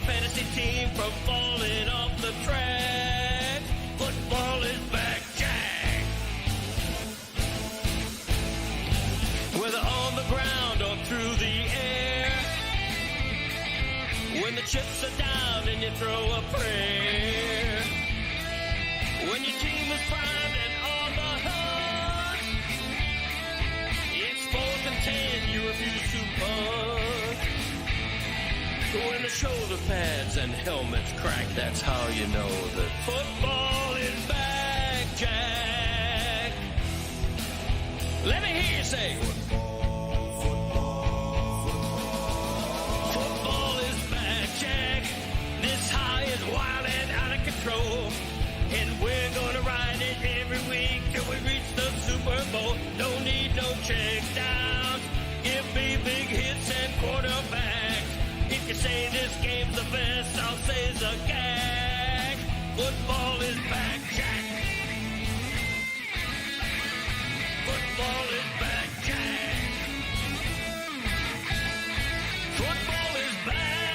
your fantasy team from falling off the track. Football is back, Jack. Whether on the ground or through the air, when the chips are down and you throw a prayer, when your team is primed and on the hunt, it's 4th and 10, you refuse to punt. When the shoulder pads and helmets crack, that's how you know that football is back, Jack. Let me hear you say, football is back, Jack. This high is wild and out of control, and we're gonna ride it every week till we reach the Super Bowl. Don't need no check downs. Give me big hits and quarterbacks. If you say this game's the best, I'll say it's a gag. Football is back, Jack. Football is back, Jack. Football is back.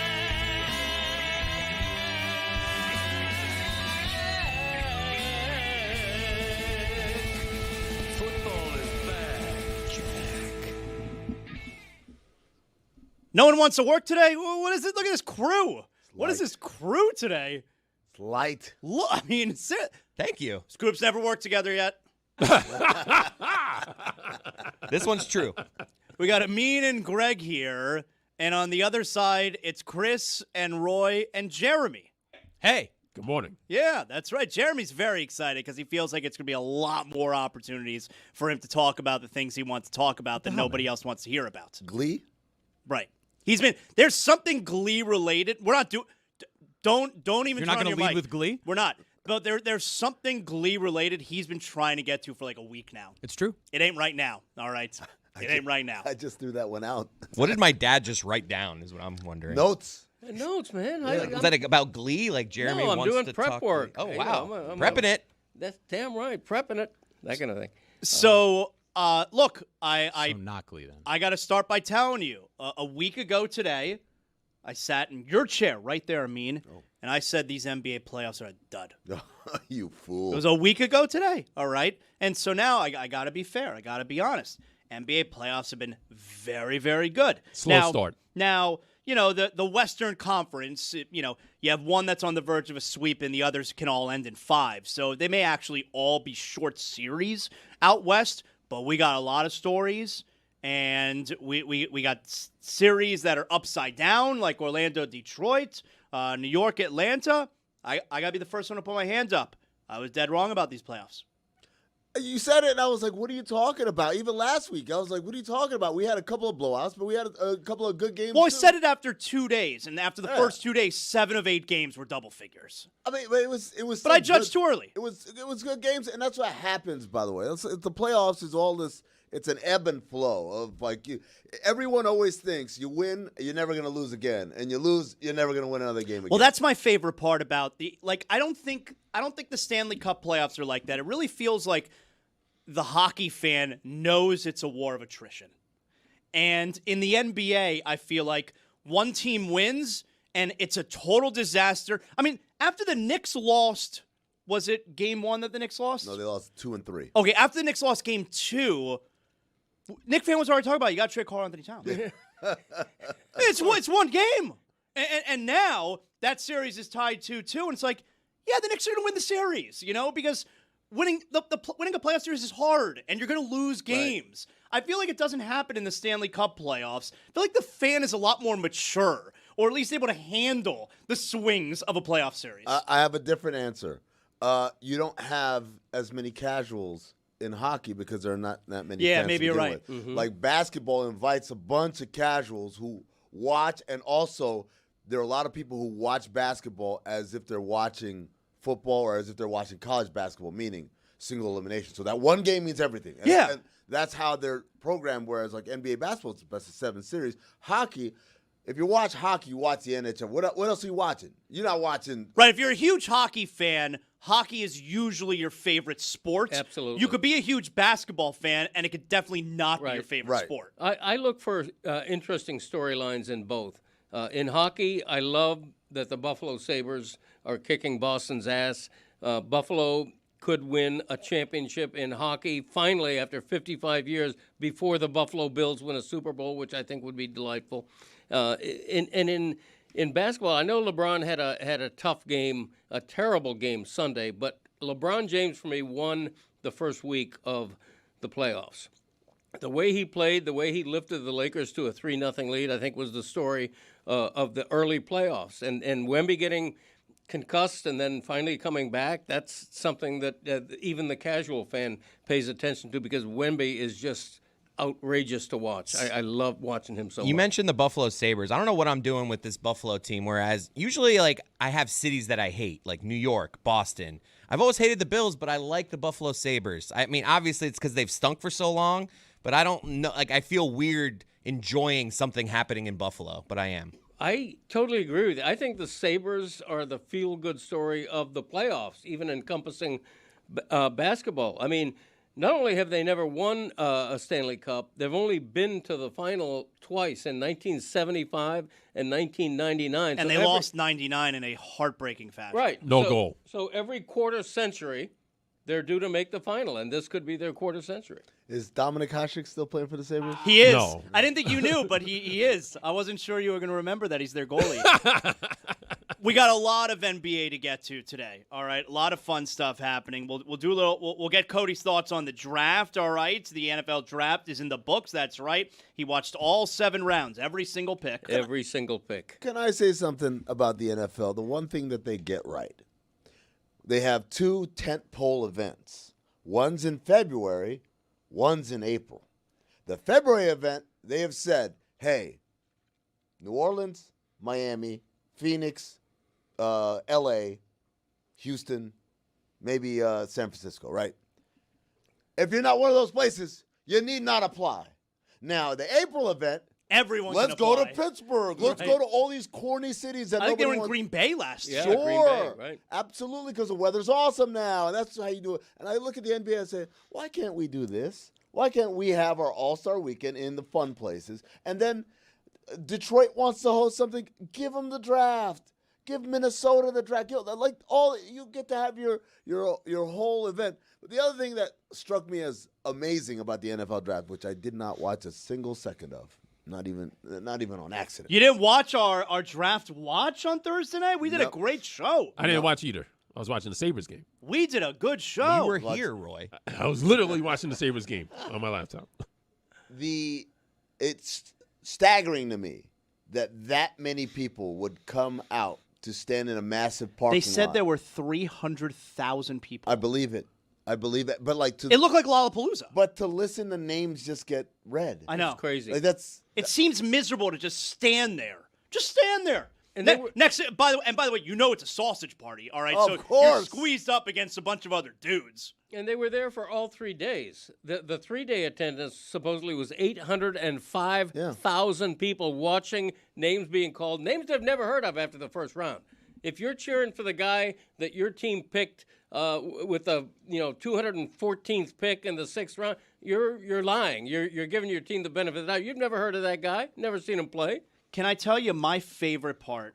Football is back, Jack. No one wants to work today? What is it? Look at this crew. What is this crew today? It's light. Look, I mean, Thank you. this group's never worked together yet. This one's true. We got Amin and Greg here, and on the other side, it's Chris and Roy and Jeremy. Hey. Good morning. Yeah, that's right. Jeremy's very excited because he feels like it's going to be a lot more opportunities for him to talk about the things he wants to talk about that nobody else wants to hear about. Glee? Right. There's something Glee related. We're not don't even You're not going to lead with Glee? We're not. But there's something Glee related he's been trying to get to for like a week now. It's true. It ain't right now. All right. It ain't right now. I just threw that one out. What did my dad just write down is what I'm wondering. Notes. Notes, man. Was that about Glee? Like Jeremy No, I'm wants doing to prep talk work. Glee? Oh, You wow. know, I'm Prepping it. That's damn right. Prepping it. That kind of thing. So, look, So not Glee then. I got to start by telling you, a week ago today, I sat in your chair right there, Amin, and I said these NBA playoffs are a dud. You fool. It was a week ago today, all right? And so now I got to be fair. I got to be honest. NBA playoffs have been very, very good. Slow start. Now, you know, the Western Conference, you know, you have one that's on the verge of a sweep and the others can all end in 5. So they may actually all be short series out West, but we got a lot of stories. And we got series that are upside down, like Orlando, Detroit, New York, Atlanta. I got to be the first one to put my hands up. I was dead wrong about these playoffs. You said it, and I was like, what are you talking about? Even last week, I was like, what are you talking about? We had a couple of blowouts, but we had a couple of good games, Well, I too. said it after 2 days, and after the first 2 days, 7 of 8 games were double figures. I mean, but it was. But I judged too early. It was good games, and that's what happens. By the way, the playoffs is all this. It's an ebb and flow of like you. Everyone always thinks you win, you're never going to lose again, and you lose, you're never going to win another game again. Well, that's my favorite part about the I don't think the Stanley Cup playoffs are like that. It really feels like the hockey fan knows it's a war of attrition. And in the NBA, I feel like one team wins and it's a total disaster. I mean, after the Knicks lost, was it game 1 that the Knicks lost? No, they lost 2 and 3. Okay, after the Knicks lost game 2, Nick fan was already talking about you got to trade Karl Anthony Towns. it's one game. And now that series is tied 2-2, and it's like, yeah, the Knicks are going to win the series, you know, because winning winning a playoff series is hard, and you're going to lose games. Right. I feel like it doesn't happen in the Stanley Cup playoffs. I feel like the fan is a lot more mature, or at least able to handle the swings of a playoff series. I have a different answer. You don't have as many casuals in hockey because there are not that many fans. Yeah, maybe you're right. Mm-hmm. Like basketball invites a bunch of casuals who watch, and also there are a lot of people who watch basketball as if they're watching football or as if they're watching college basketball, meaning single elimination. So that one game means everything. And that's how they're programmed, whereas like NBA basketball, it's the best of 7 series. Hockey, if you watch hockey, you watch the NHL. What else are you watching? You're not watching. Right, if you're a huge hockey fan, hockey is usually your favorite sport. Absolutely. You could be a huge basketball fan, and it could definitely not be your favorite sport. I look for interesting storylines in both. In hockey, I love that the Buffalo Sabres are kicking Boston's ass. Buffalo could win a championship in hockey finally after 55 years before the Buffalo Bills win a Super Bowl, which I think would be delightful. In basketball, I know LeBron had a tough game, a terrible game Sunday, but LeBron James for me won the first week of the playoffs. The way he played, the way he lifted the Lakers to a 3-0 lead, I think was the story of the early playoffs. And Wemby getting concussed and then finally coming back, that's something that even the casual fan pays attention to because Wemby is just outrageous to watch. I love watching him so much. You mentioned the Buffalo Sabres. I don't know what I'm doing with this Buffalo team, whereas usually like I have cities that I hate, like New York, Boston. I've always hated the Bills, but I like the Buffalo Sabres. I mean, obviously it's because they've stunk for so long, but I don't know. Like, I feel weird enjoying something happening in Buffalo, but I am. I totally agree with you. I think the Sabres are the feel-good story of the playoffs, even encompassing basketball. I mean, not only have they never won a Stanley Cup, they've only been to the final twice in 1975 and 1999. And they lost 99 in a heartbreaking fashion. Right. No goal. So every quarter century, they're due to make the final, and this could be their quarter century. Is Dominik Hasek still playing for the Sabres? He is. No. I didn't think you knew, but he is. I wasn't sure you were going to remember that he's their goalie. We got a lot of NBA to get to today. All right, a lot of fun stuff happening. We'll do a little. We'll get Cody's thoughts on the draft. All right, the NFL draft is in the books. That's right. He watched all 7 rounds, every single pick. Every single pick. Can I say something about the NFL? The one thing that they get right, they have 2 tentpole events. One's in February, one's in April. The February event, they have said, hey, New Orleans, Miami, Phoenix, L.A., Houston, maybe San Francisco, right? If you're not one of those places, you need not apply. Now, the April event, Everyone's let's gonna go to apply. Pittsburgh. Let's Right. go to all these corny cities that I think they nobody were in wants. Green Bay last year. Yeah, Sure, Green Bay, right. Absolutely, because the weather's awesome now, and that's how you do it. And I look at the NBA and say, why can't we do this? Why can't we have our All-Star Weekend in the fun places? And then Detroit wants to host something. Give them the draft. Give Minnesota the draft. You get to have your whole event. But the other thing that struck me as amazing about the NFL draft, which I did not watch a single second of, not even on accident. You didn't watch our draft watch on Thursday night? We did a Nope. great show. I didn't watch either. I was watching the Sabres game. We did a good show. You were here, Roy. I was literally watching the Sabres game on my laptop. It's staggering to me that many people would come out to stand in a massive parking lot. They said there were 300,000 people. I believe it. But It looked like Lollapalooza. But to listen to names just get read. I know. It's crazy. Like that's It seems miserable to just stand there. Just stand there. And Next, by the way, you know it's a sausage party, all right? Of so you're course. squeezed up against a bunch of other dudes. And they were there for all 3 days. The 3-day attendance supposedly was 805,000 people watching names being called, names they've never heard of after the first round. If you're cheering for the guy that your team picked with the 214th pick in the 6th round, you're lying. You're giving your team the benefit of the doubt. You've never heard of that guy, never seen him play. Can I tell you my favorite part?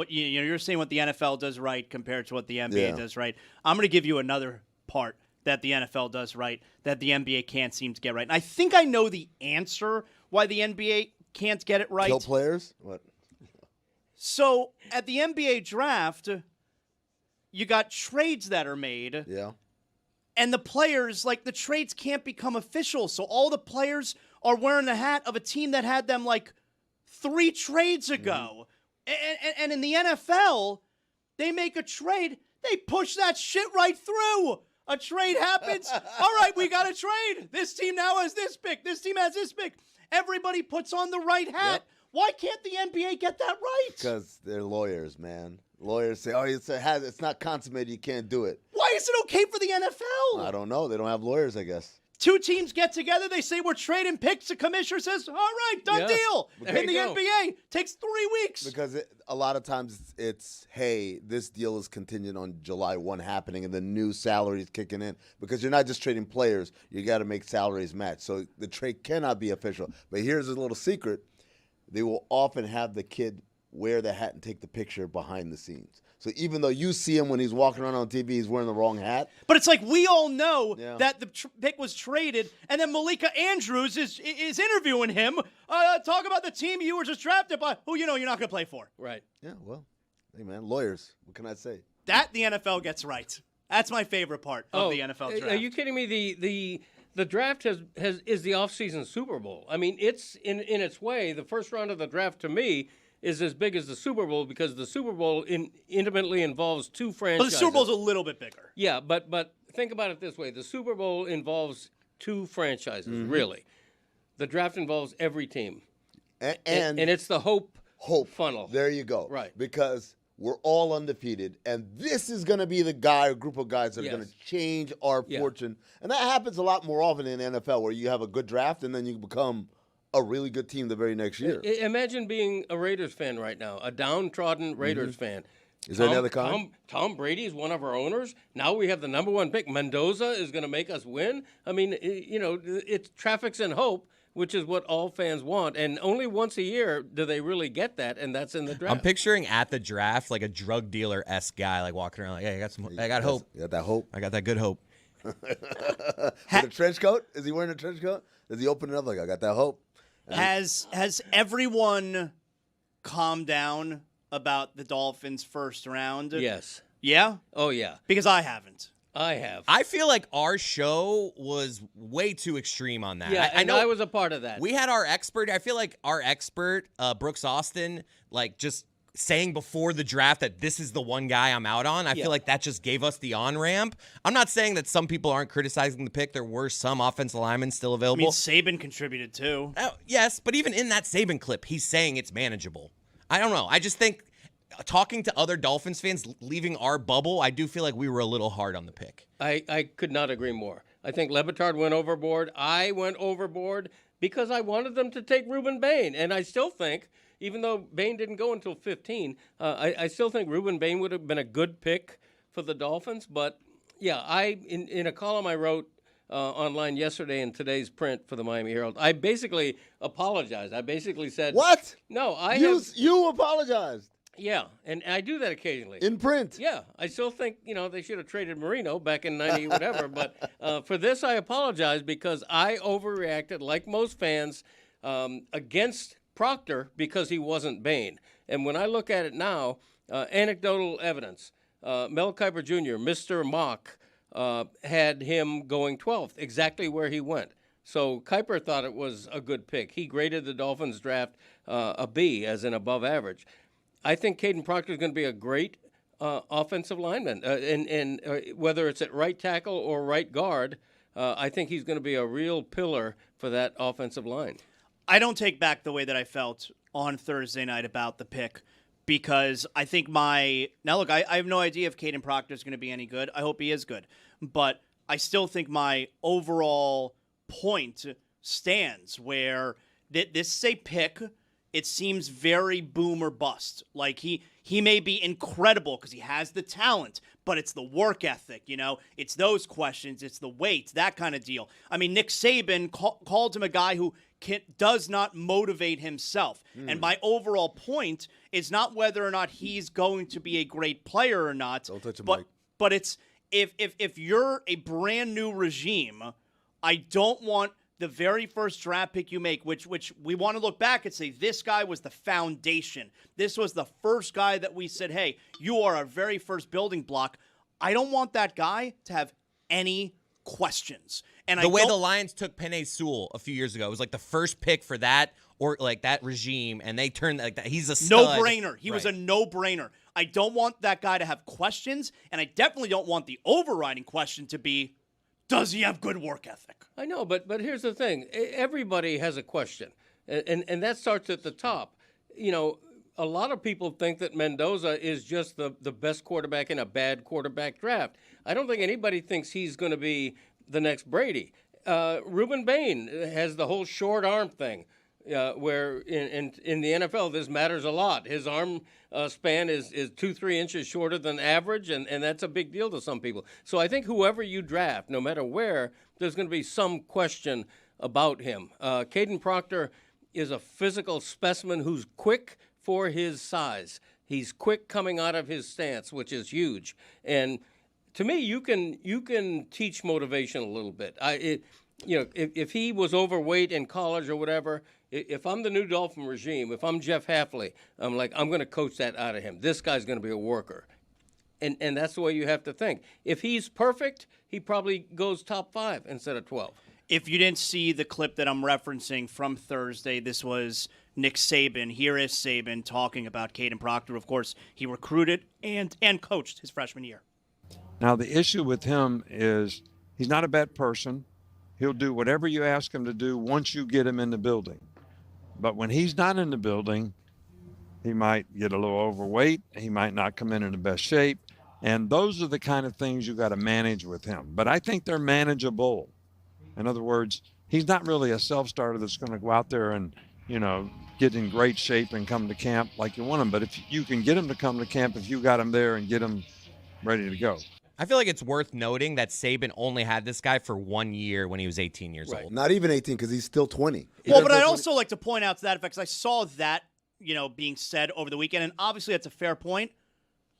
You're saying what the NFL does right compared to what the NBA does right. I'm going to give you another part that the NFL does right that the NBA can't seem to get right. And I think I know the answer why the NBA can't get it right. kill players. What? So at the NBA draft, you got trades that are made. Yeah. And the players, the trades can't become official. So all the players are wearing the hat of a team that had them 3 trades ago. And in the NFL, they make a trade. They push that shit right through. A trade happens. All right, we got a trade. This team now has this pick. This team has this pick. Everybody puts on the right hat. Yep. Why can't the NBA get that right? Because they're lawyers, man. Lawyers say, it's not consummated, you can't do it. Why is it okay for the NFL? I don't know. They don't have lawyers, I guess. 2 teams get together. They say we're trading picks. The commissioner says, all right, done Yeah. deal. There In the you go. NBA, takes 3 weeks. Because a lot of times it's, hey, this deal is contingent on July 1 happening and the new salaries kicking in. Because you're not just trading players. You got to make salaries match. So the trade cannot be official. But here's a little secret. they will often have the kid wear the hat and take the picture behind the scenes. So even though you see him when he's walking around on TV, he's wearing the wrong hat. But it's like we all know Yeah. that the pick was traded, and then Malika Andrews is interviewing him. Talk about the team you were just drafted by, who you know you're not going to play for. Right. Yeah, well, hey, man, lawyers. What can I say? That the NFL gets right. That's my favorite part of the NFL draft. Are you kidding me? The draft is the offseason Super Bowl. I mean, it's in its way, the first round of the draft to me is as big as the Super Bowl because the Super Bowl intimately involves two But franchises. the Super Bowl's a little bit bigger. Yeah, but think about it this way. The Super Bowl involves two franchises, really. The draft involves every team. And it's the hope funnel. There you go. Right. Because we're all undefeated, and this is going to be the guy or group of guys that are going to change our fortune. And that happens a lot more often in the NFL, where you have a good draft and then you become a really good team the very next year. Imagine being a Raiders fan right now, a downtrodden Raiders fan. Is there another kind? Tom Brady is one of our owners. Now we have the number one pick. Mendoza is going to make us win. I mean, it's traffic's in hope, which is what all fans want. And only once a year do they really get that, and that's in the draft. I'm picturing at the draft like a drug dealer-esque guy, like walking around like, hey, I got hope. You got that hope? I got that good hope. With a trench coat? Is he wearing a trench coat? Does he open it up like, I got that hope? Has everyone calmed down about the Dolphins' first round? Yes. Yeah? Oh, yeah. Because I haven't. I have. I feel like our show was way too extreme on that. Yeah, I know I was a part of that. we had our expert. I feel like our expert, Brooks Austin, like just saying before the draft that this is the one guy I'm out on. I feel like that just gave us the on-ramp. I'm not saying that some people aren't criticizing the pick. There were some offensive linemen still I available. mean, Saban contributed too. Yes, but even in that Saban clip, he's saying it's manageable. I don't know. I just think talking to other Dolphins fans, leaving our bubble, I do feel like we were a little hard on the pick. I could not agree more. I think Le Batard went overboard. I went overboard because I wanted them to take Ruben Bain. And I still think, even though Bain didn't go until 15, I still think Ruben Bain would have been a good pick for the Dolphins. But, yeah, in a column I wrote online yesterday in today's print for the Miami Herald, I basically apologized. I basically said... What? No, You apologized. Yeah, and I do that occasionally. In print. Yeah, I still think, they should have traded Marino back in 90, whatever. But for this, I apologize because I overreacted, like most fans, against Proctor because he wasn't Bain. And when I look at it now, anecdotal evidence, Mel Kiper Jr., Mr. Mock, had him going 12th, exactly where he went. So Kiper thought it was a good pick. He graded the Dolphins draft a B, as in above average. I think Caden Proctor is going to be a great offensive lineman, and whether it's at right tackle or right guard, I think he's going to be a real pillar for that offensive line. I don't take back the way that I felt on Thursday night about the pick because I think now look, I have no idea if Caden Proctor is going to be any good. I hope he is good, but I still think my overall point stands where this is a pick. It seems very boom or bust. Like he may be incredible because he has the talent, but it's the work ethic, It's those questions. It's the weight, that kind of deal. I mean, Nick Saban called him a guy who does not motivate himself. And my overall point is not whether or not he's going to be a great player or not. Don't touch him, but, Mike. But it's if you're a brand new regime, I don't want the very first draft pick you make, which we want to look back and say, this guy was the foundation. This was the first guy that we said, hey, you are our very first building block. I don't want that guy to have any questions. And the way the Lions took Penei Sewell a few years ago, it was like the first pick for that or like that regime, and they turned like that. He's a stud. No-brainer. He was a no-brainer. I don't want that guy to have questions, and I definitely don't want the overriding question to be, does he have good work ethic? I know, but here's the thing. Everybody has a question, and that starts at the top. A lot of people think that Mendoza is just the best quarterback in a bad quarterback draft. I don't think anybody thinks he's going to be the next Brady. Ruben Bain has the whole short arm thing, where in the NFL this matters a lot. His arm span is 2-3 inches shorter than average, and that's a big deal to some people. So I think whoever you draft, no matter where, there's going to be some question about him. Caden Proctor, is a physical specimen who's quick for his size. He's quick coming out of his stance, which is huge. And to me, you can teach motivation a little bit. If he was overweight in college or whatever, if I'm the new Dolphin regime, if I'm Jeff Hafley, I'm going to coach that out of him. This guy's going to be a worker. And that's the way you have to think. If he's perfect, he probably goes top 5 instead of 12. If you didn't see the clip that I'm referencing from Thursday, this was Nick Saban. Here is Saban talking about Caden Proctor. Of course, he recruited and coached his freshman year. Now, the issue with him is he's not a bad person. He'll do whatever you ask him to do once you get him in the building. But when he's not in the building, he might get a little overweight. He might not come in the best shape. And those are the kind of things you got to manage with him. But I think they're manageable. In other words, he's not really a self-starter that's going to go out there and, get in great shape and come to camp like you want him. But if you can get him to come to camp, if you got him there and get him ready to go. I feel like it's worth noting that Saban only had this guy for 1 year when he was 18 years old. Not even 18 because he's still 20. Well, but I'd also like to point out to that effect, because I saw that, being said over the weekend, and obviously that's a fair point.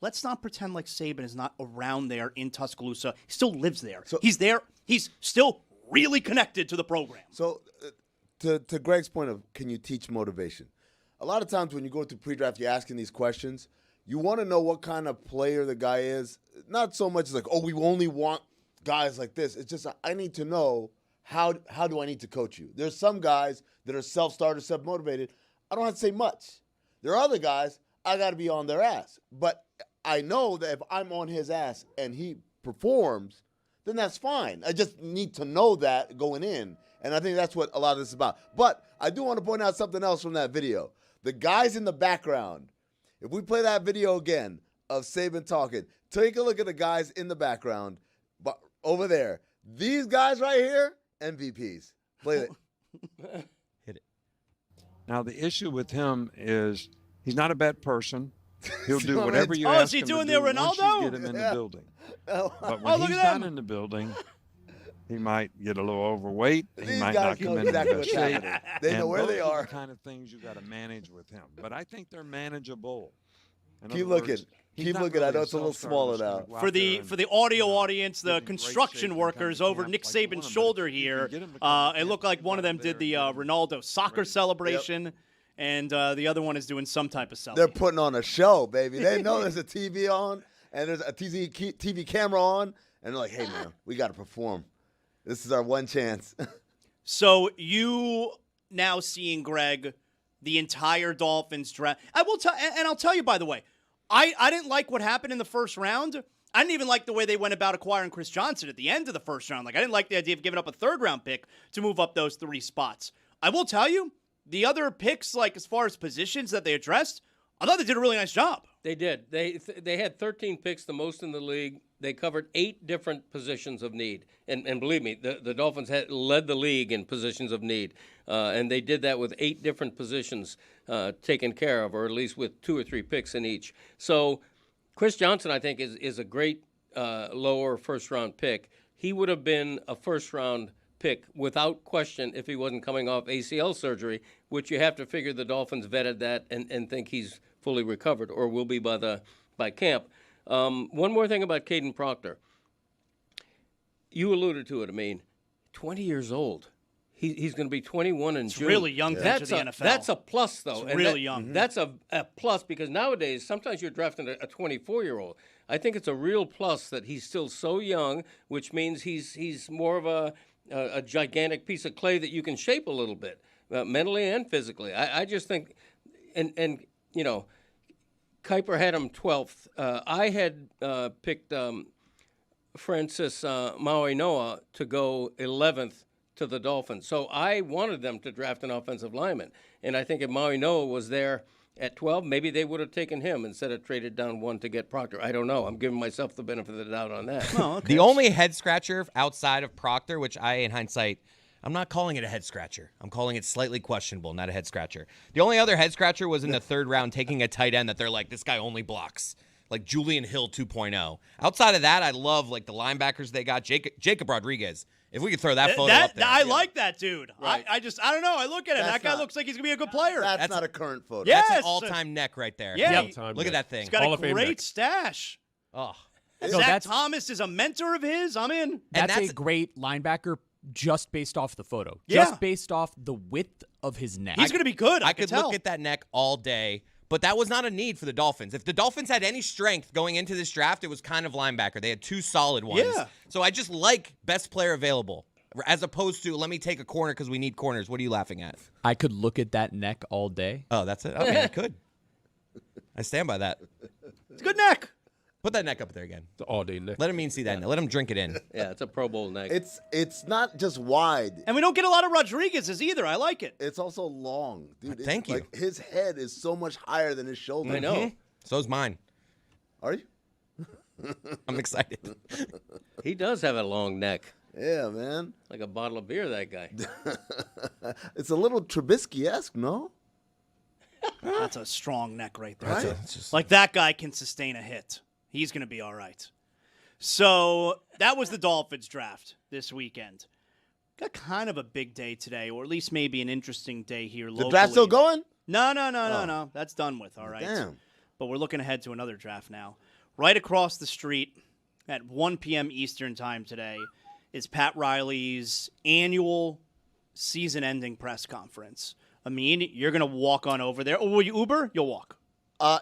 Let's not pretend like Saban is not around there in Tuscaloosa. He still lives there. So, he's there. He's still really connected to the program. So, to Greg's point of, can you teach motivation? A lot of times when you go to pre-draft, you're asking these questions. You want to know what kind of player the guy is. Not so much like, we only want guys like this. It's just I need to know how do I need to coach you. There's some guys that are self-starters, self-motivated. I don't have to say much. There are other guys, I got to be on their ass. But I know that if I'm on his ass and he performs, then that's fine. I just need to know that going in. And I think that's what a lot of this is about. But I do want to point out something else from that video. The guys in the background, if we play that video again of Saban talking, take a look at the guys in the background. But over there, these guys right here, MVPs. Play it. Hit it. Now, the issue with him is he's not a bad person. He'll do whatever you ask him to do once you get him in the building. But when he's not in the building, he might get a little overweight. He might not come in the best shape. They know where they are. The kind of things you got to manage with him. But I think they're manageable. Keep looking. Keep looking. I know it's a little smaller now. For the audio audience, the construction workers over Nick Saban's shoulder here, it looked like one of them did the Ronaldo soccer celebration, and the other one is doing some type of celebration. They're putting on a show, baby. They know there's a TV on, and there's a TV camera on, and they're like, hey, man, we got to perform. This is our one chance. So you now seeing, Greg, the entire Dolphins draft. I will tell, and I'll tell you, by the way, I didn't like what happened in the first round. I didn't even like the way they went about acquiring Chris Johnson at the end of the first round. I didn't like the idea of giving up a third-round pick to move up those 3 spots. I will tell you, the other picks, as far as positions that they addressed, I thought they did a really nice job. They did. They had 13 picks, the most in the league. They covered 8 different positions of need. And believe me, the Dolphins led the league in positions of need. And they did that with 8 different positions taken care of, or at least with 2 or 3 picks in each. So Chris Johnson, I think, is a great lower first-round pick. He would have been a first-round pick without question if he wasn't coming off ACL surgery, which you have to figure the Dolphins vetted that and think he's fully recovered or will be by camp. One more thing about Caden Proctor. You alluded to it, 20 years old. He's going to be 21 in June. Really young to enter the NFL. That's a plus, though. It's really young. That's a plus because nowadays sometimes you're drafting a 24-year-old. I think it's a real plus that he's still so young, which means he's more of a gigantic piece of clay that you can shape a little bit, mentally and physically. I just think, and Kuiper had him 12th. I had picked Francis Maui Noah to go 11th to the Dolphins. So I wanted them to draft an offensive lineman. And I think if Maui Noah was there at 12, maybe they would have taken him instead of traded down 1 to get Proctor. I don't know. I'm giving myself the benefit of the doubt on that. Oh, okay. The only head scratcher outside of Proctor, which in hindsight, I'm not calling it a head scratcher. I'm calling it slightly questionable, not a head scratcher. The only other head scratcher was in the 3rd round taking a tight end that they're like, this guy only blocks. Like Julian Hill 2.0. Outside of that, I love the linebackers they got. Jacob Rodriguez If we could throw that photo up there. I like that dude. Right. I don't know. I look at him. That's That guy not- looks like he's going to be a good player. That's not a current photo. Yeah. That's Yes. an all-time neck right there. Yeah. All-time Look at neck. that thing. He's got Hall a of Fame great neck. stash. Oh. And No, Zach that's- Thomas is a mentor of his. I'm in. That's that's- a great linebacker just based off the photo. Yeah. Just based off the width of his neck. He's going to be good. I can could tell. look at that neck all day, but that was not a need for the Dolphins. If the Dolphins had any strength going into this draft, it was kind of linebacker. They had 2 solid ones. Yeah. So I just like best player available, as opposed to let me take a corner because we need corners. What are you laughing at? I could look at that neck all day. Oh, that's it? Okay, I could. I stand by that. It's a good neck. Put that neck up there again. The all-day neck. Let him see that. Let him drink it in. Yeah, it's a Pro Bowl neck. It's not just wide. And we don't get a lot of Rodriguez's either. I like it. It's also long, dude. It's Thank you. Like, his head is so much higher than his shoulder. I know. So's mine. Are you? I'm excited. He does have a long neck. Yeah, man. Like a bottle of beer, that guy. It's a little Trubisky-esque, no? That's a strong neck right there. Right? It's just- Like that guy can sustain a hit. He's going to be all right. So that was the Dolphins draft this weekend. Got kind of a big day today, or at least maybe an interesting day here locally. The draft still going? No. That's done with, all right. Damn. But we're looking ahead to another draft now. Right across the street at 1 p.m. Eastern time today is Pat Riley's annual season-ending press conference. Amin, you're going to walk on over there. Oh, will you Uber? You'll walk.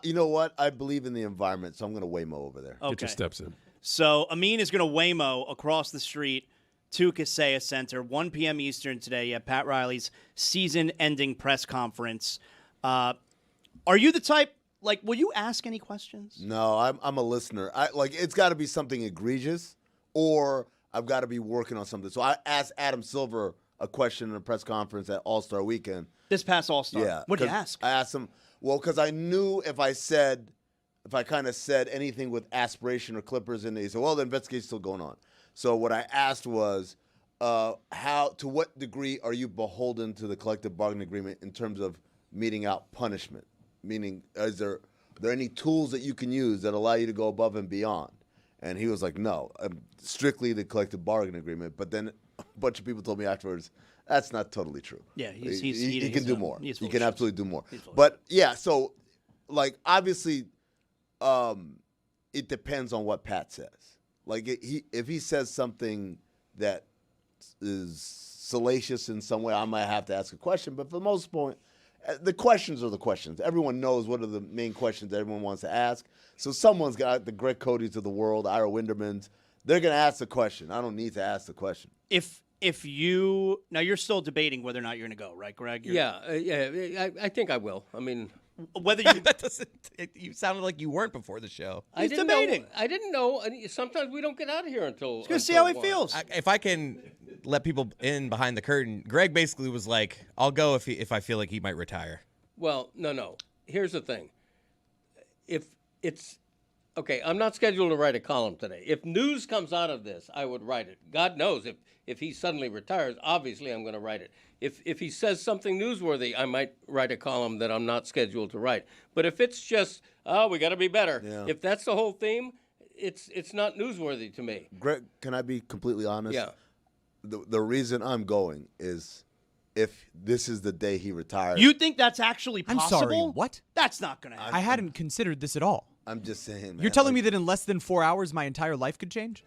You know what? I believe in the environment, so I'm going to Waymo over there. Okay. Get your steps in. So Amin is going to Waymo across the street to Kaseya Center, 1 p.m. Eastern today at Pat Riley's season-ending press conference. Are you the type, like, will you ask any questions? No, I'm a listener. It's got to be something egregious, or I've got to be working on something. So I asked Adam Silver a question in a press conference at All-Star Weekend. This past All-Star. Yeah. What'd you 'cause ask? I asked him, because I knew if I kind of said anything with aspiration or Clippers in it, he said, well, the investigation's still going on. So what I asked was, to what degree are you beholden to the collective bargaining agreement in terms of meting out punishment? Meaning, are there any tools that you can use that allow you to go above and beyond? And he was like, no, strictly the collective bargaining agreement. But then a bunch of people told me afterwards, that's not totally true. Yeah, he he's can do more. he's He full can of shit. absolutely do more. He's full of But yeah, so obviously, it depends on what Pat says. If he says something that is salacious in some way, I might have to ask a question. But for the most part, the questions are the questions. Everyone knows what are the main questions that everyone wants to ask. So someone's got the Greg Cody's of the world, Ira Windermans. They're going to ask the question. I don't need to ask the question. If you now you're still debating whether or not you're going to go, right, Greg? I think I will. I mean, Whether you That doesn't. You sounded like you weren't before the show. He's debating. I didn't know. And sometimes we don't get out of here until. He's going to see how he one. feels. If I can let people in behind the curtain, Greg basically was like, "I'll go if I feel like he might retire." Well, no. Here's the thing. If it's okay, I'm not scheduled to write a column today. If news comes out of this, I would write it. God knows if he suddenly retires, obviously I'm going to write it. If he says something newsworthy, I might write a column that I'm not scheduled to write. But if it's just, we got to be better. Yeah. If that's the whole theme, it's not newsworthy to me. Greg, can I be completely honest? Yeah. The reason I'm going is if this is the day he retires. You think that's actually I'm possible? sorry, what? That's not going to happen. I hadn't consideed this at all. I'm just saying, man. You're telling me that in less than 4 hours, my entire life could change?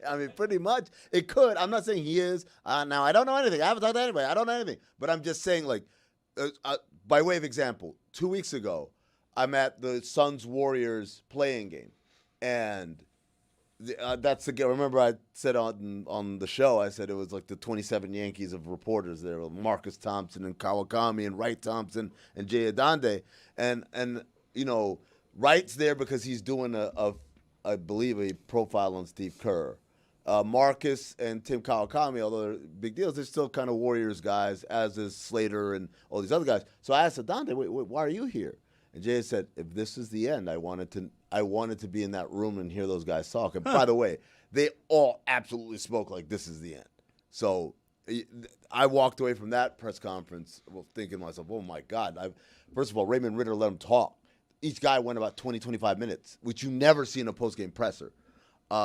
I mean, pretty much. It could. I'm not saying he is. Now, I don't know anything. I haven't talked to anybody. I don't know anything. But I'm just saying, by way of example, 2 weeks ago, I'm at the Suns-Warriors playing game. And that's the game. Remember I said on the show, I said it was like the 27 Yankees of reporters there. Marcus Thompson and Kawakami and Wright Thompson and Jay Adande. And Wright's there because he's doing I believe, a profile on Steve Kerr. Marcus and Tim Kawakami, although they're big deals, they're still kind of Warriors guys, as is Slater and all these other guys. So I asked Adante, wait, why are you here? And Jay said, if this is the end, I wanted to be in that room and hear those guys talk. And by the way, they all absolutely spoke like this is the end. So I walked away from that press conference thinking to myself, oh, my God. First of all, Raymond Ritter let him talk. Each guy went about 20, 25 minutes, which you never see in a post-game presser.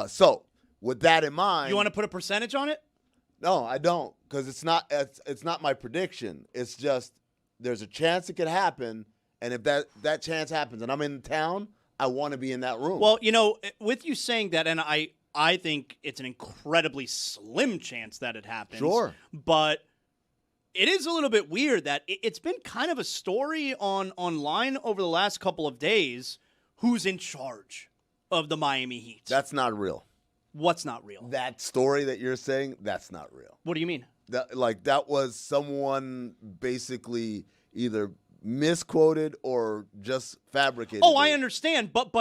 So with that in mind. You want to put a percentage on it? No, I don't, because it's not my prediction. It's just there's a chance it could happen, and if that chance happens and I'm in town, I want to be in that room. Well, with you saying that, and I think it's an incredibly slim chance that it happens. Sure. But it is a little bit weird that it's been kind of a story online over the last couple of days. Who's in charge of the Miami Heat? That's not real. What's not real? That story that you're saying, that's not real. What do you mean? That was someone basically either misquoted or just fabricated. Oh, I understand, but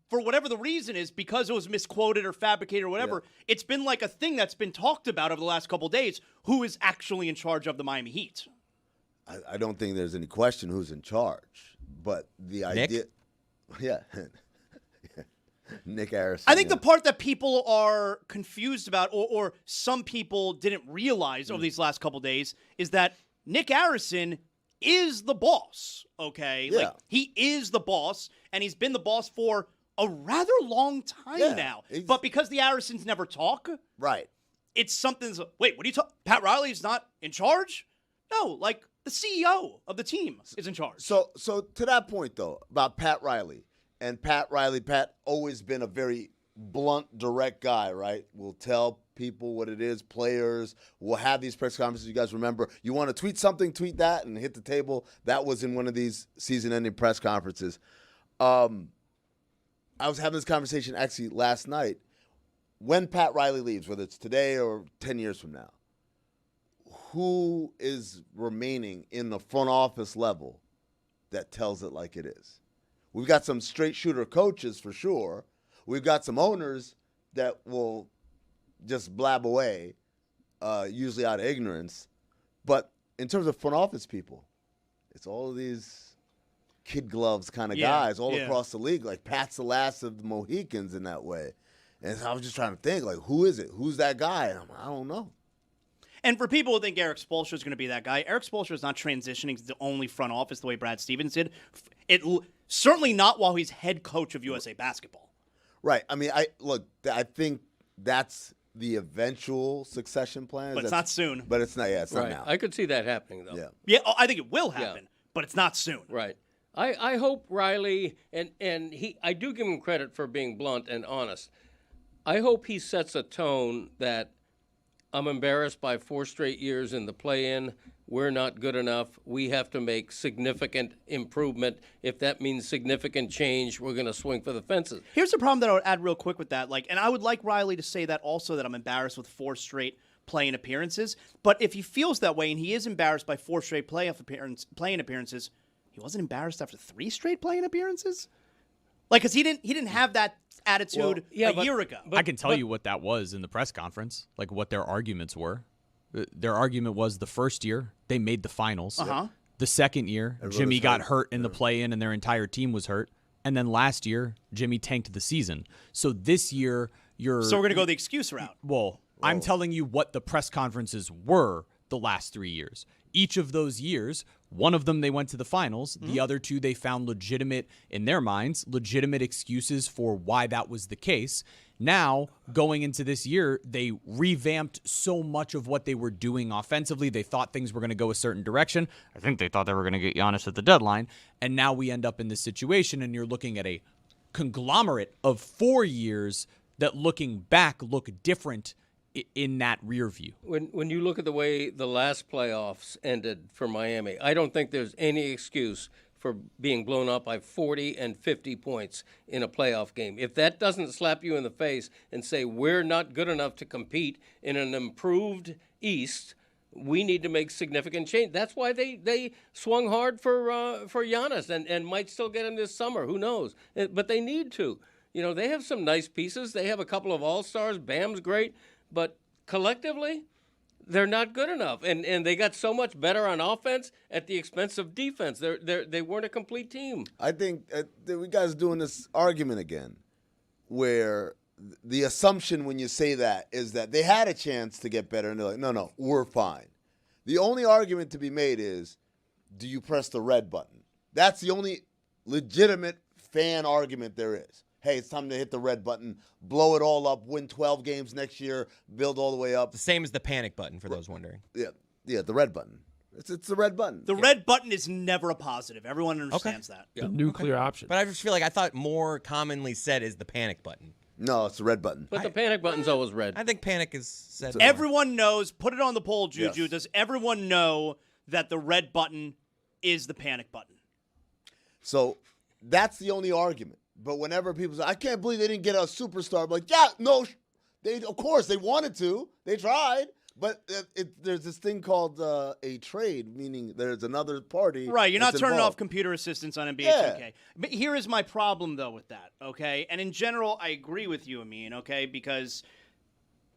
for whatever the reason is, because it was misquoted or fabricated or whatever, it's been like a thing that's been talked about over the last couple of days. Who is actually in charge of the Miami Heat? I don't think there's any question who's in charge, but the idea, yeah, Nick Harrison. I think the part that people are confused about, or some people didn't realize over these last couple of days, is that Nick Harrison is the boss, okay? Yeah. Like, he is the boss, and he's been the boss for a rather long time now. But because the Harrisons never talk, right? It's something. Wait, what are you talking? Pat Riley's not in charge? No, like the CEO of the team is in charge. So to that point though, about Pat Riley and Pat always been a very blunt, direct guy, right? Will tell people what it is, players. We'll have these press conferences. You guys remember, you want to tweet something, tweet that, and hit the table. That was in one of these season-ending press conferences. I was having this conversation actually last night. When Pat Riley leaves, whether it's today or 10 years from now, who is remaining in the front office level that tells it like it is? We've got some straight shooter coaches for sure. We've got some owners that will just blab away, usually out of ignorance. But in terms of front office people, it's all of these kid gloves kind of guys all across the league. Like, Pat's the last of the Mohicans in that way. And so I was just trying to think, like, who is it? Who's that guy? And I don't know. And for people who think Eric Spoelstra is going to be that guy, Eric Spoelstra is not transitioning to the only front office the way Brad Stevens did. Certainly not while he's head coach of USA Basketball. Right. I mean, I think that's the eventual succession plan. But it's not soon. But it's not. Yeah, it's Right. not now. I could see that happening, though. Yeah, I think it will happen, but it's not soon. Right. I hope Riley, and I do give him credit for being blunt and honest. I hope he sets a tone that I'm embarrassed by 4 straight years in the play-in. We're not good enough. We have to make significant improvement. If that means significant change, we're going to swing for the fences. Here's the problem that I would add real quick with that. And I would like Riley to say that also, that I'm embarrassed with 4 straight play-in appearances. But if he feels that way and he is embarrassed by 4 straight play-in appearances, he wasn't embarrassed after 3 straight play-in appearances? Because he didn't have that attitude a year ago. I can tell you what that was in the press conference, like what their arguments were. Their argument was the first year they made the finals. The second year, Jimmy got hurt in the play-in and their entire team was hurt. And then last year, Jimmy tanked the season. So this year, So we're going to go the excuse route. Well, I'm telling you what the press conferences were the last 3 years. Each of those years, one of them they went to the finals. The other 2 they found legitimate, in their minds, legitimate excuses for why that was the case. Now, going into this year, they revamped so much of what they were doing offensively. They thought things were going to go a certain direction. I think they thought they were going to get Giannis at the deadline. And now we end up in this situation, and you're looking at a conglomerate of 4 years that, looking back, look different in that rear view. When you look at the way the last playoffs ended for Miami, I don't think there's any excuse for being blown up by 40 and 50 points in a playoff game. If that doesn't slap you in the face and say we're not good enough to compete in an improved East, we need to make significant change. That's why they swung hard for Giannis and might still get him this summer. Who knows? But they need to. They have some nice pieces. They have a couple of all-stars. Bam's great. But collectively, they're not good enough. And they got so much better on offense at the expense of defense. They weren't a complete team. I think that we guys doing this argument again where the assumption when you say that is that they had a chance to get better, and they're like, no, we're fine. The only argument to be made is, do you press the red button? That's the only legitimate fan argument there is. hey, it's time to hit the red button, blow it all up, win 12 games next year, build all the way up. The same as the panic button for those wondering. Yeah, the red button. It's the red button. The red button is never a positive. Everyone understands that. The nuclear option. But I just feel like I thought more commonly said is the panic button. No, it's the red button. But the panic button's always red. I think panic is said. Everyone knows. Put it on the poll, Juju. Yes. Does everyone know that the red button is the panic button? So that's the only argument. But whenever people say, I can't believe they didn't get a superstar, I'm like, yeah, no, of course they wanted to. They tried. But there's this thing called a trade, meaning there's another party. Right, you're not that's turning involved. off computer assistants on NBA Yeah. 2K. But here is my problem, though, with that, okay? And in general, I agree with you, Amin, okay? Because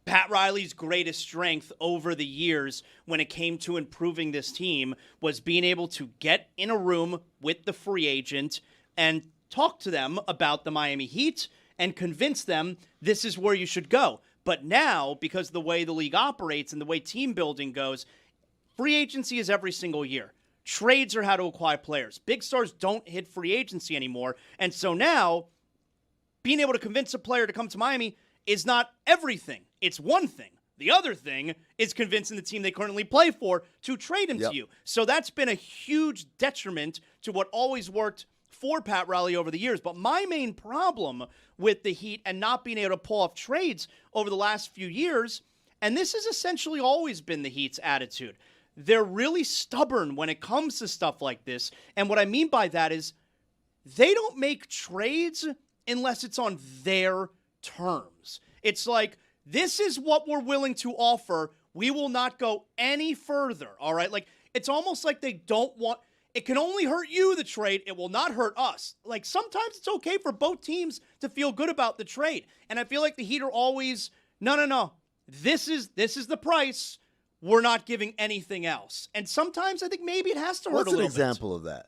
Pat Riley's greatest strength over the years when it came to improving this team was being able to get in a room with the free agent and talk to them about the Miami Heat and convince them this is where you should go. But now, because of the way the league operates and the way team building goes, free agency is every single year. Trades are how to acquire players. Big stars don't hit free agency anymore. And so now, being able to convince a player to come to Miami is not everything. It's one thing. The other thing is convincing the team they currently play for to trade him to you. So that's been a huge detriment to what always worked for Pat Riley over the years. But my main problem with the Heat and not being able to pull off trades over the last few years, and this has essentially always been the Heat's attitude, they're really stubborn when it comes to stuff like this. And what I mean by that is they don't make trades unless it's on their terms. It's like, this is what we're willing to offer. We will not go any further, all right? Like, it's almost like they don't want... It can only hurt you, the trade. It will not hurt us. Like, sometimes it's okay for both teams to feel good about the trade. And I feel like the Heat are always, no. This is the price. We're not giving anything else. And sometimes I think maybe it has to hurt a little bit. What's an example of that?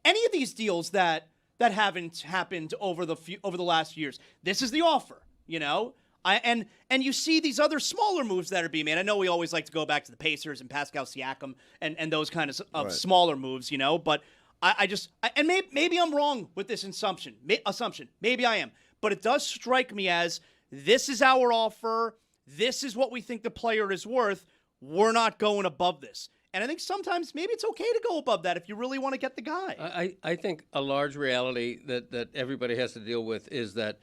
Any of these deals that haven't happened over the last years. This is the offer, you know? And you see these other smaller moves that are being made. I know we always like to go back to the Pacers and Pascal Siakam and those kind of Right. smaller moves, you know. But maybe I'm wrong with this assumption. Maybe I am. But it does strike me as this is our offer. This is what we think the player is worth. We're not going above this. And I think sometimes maybe it's okay to go above that if you really want to get the guy. I think a large reality that everybody has to deal with is that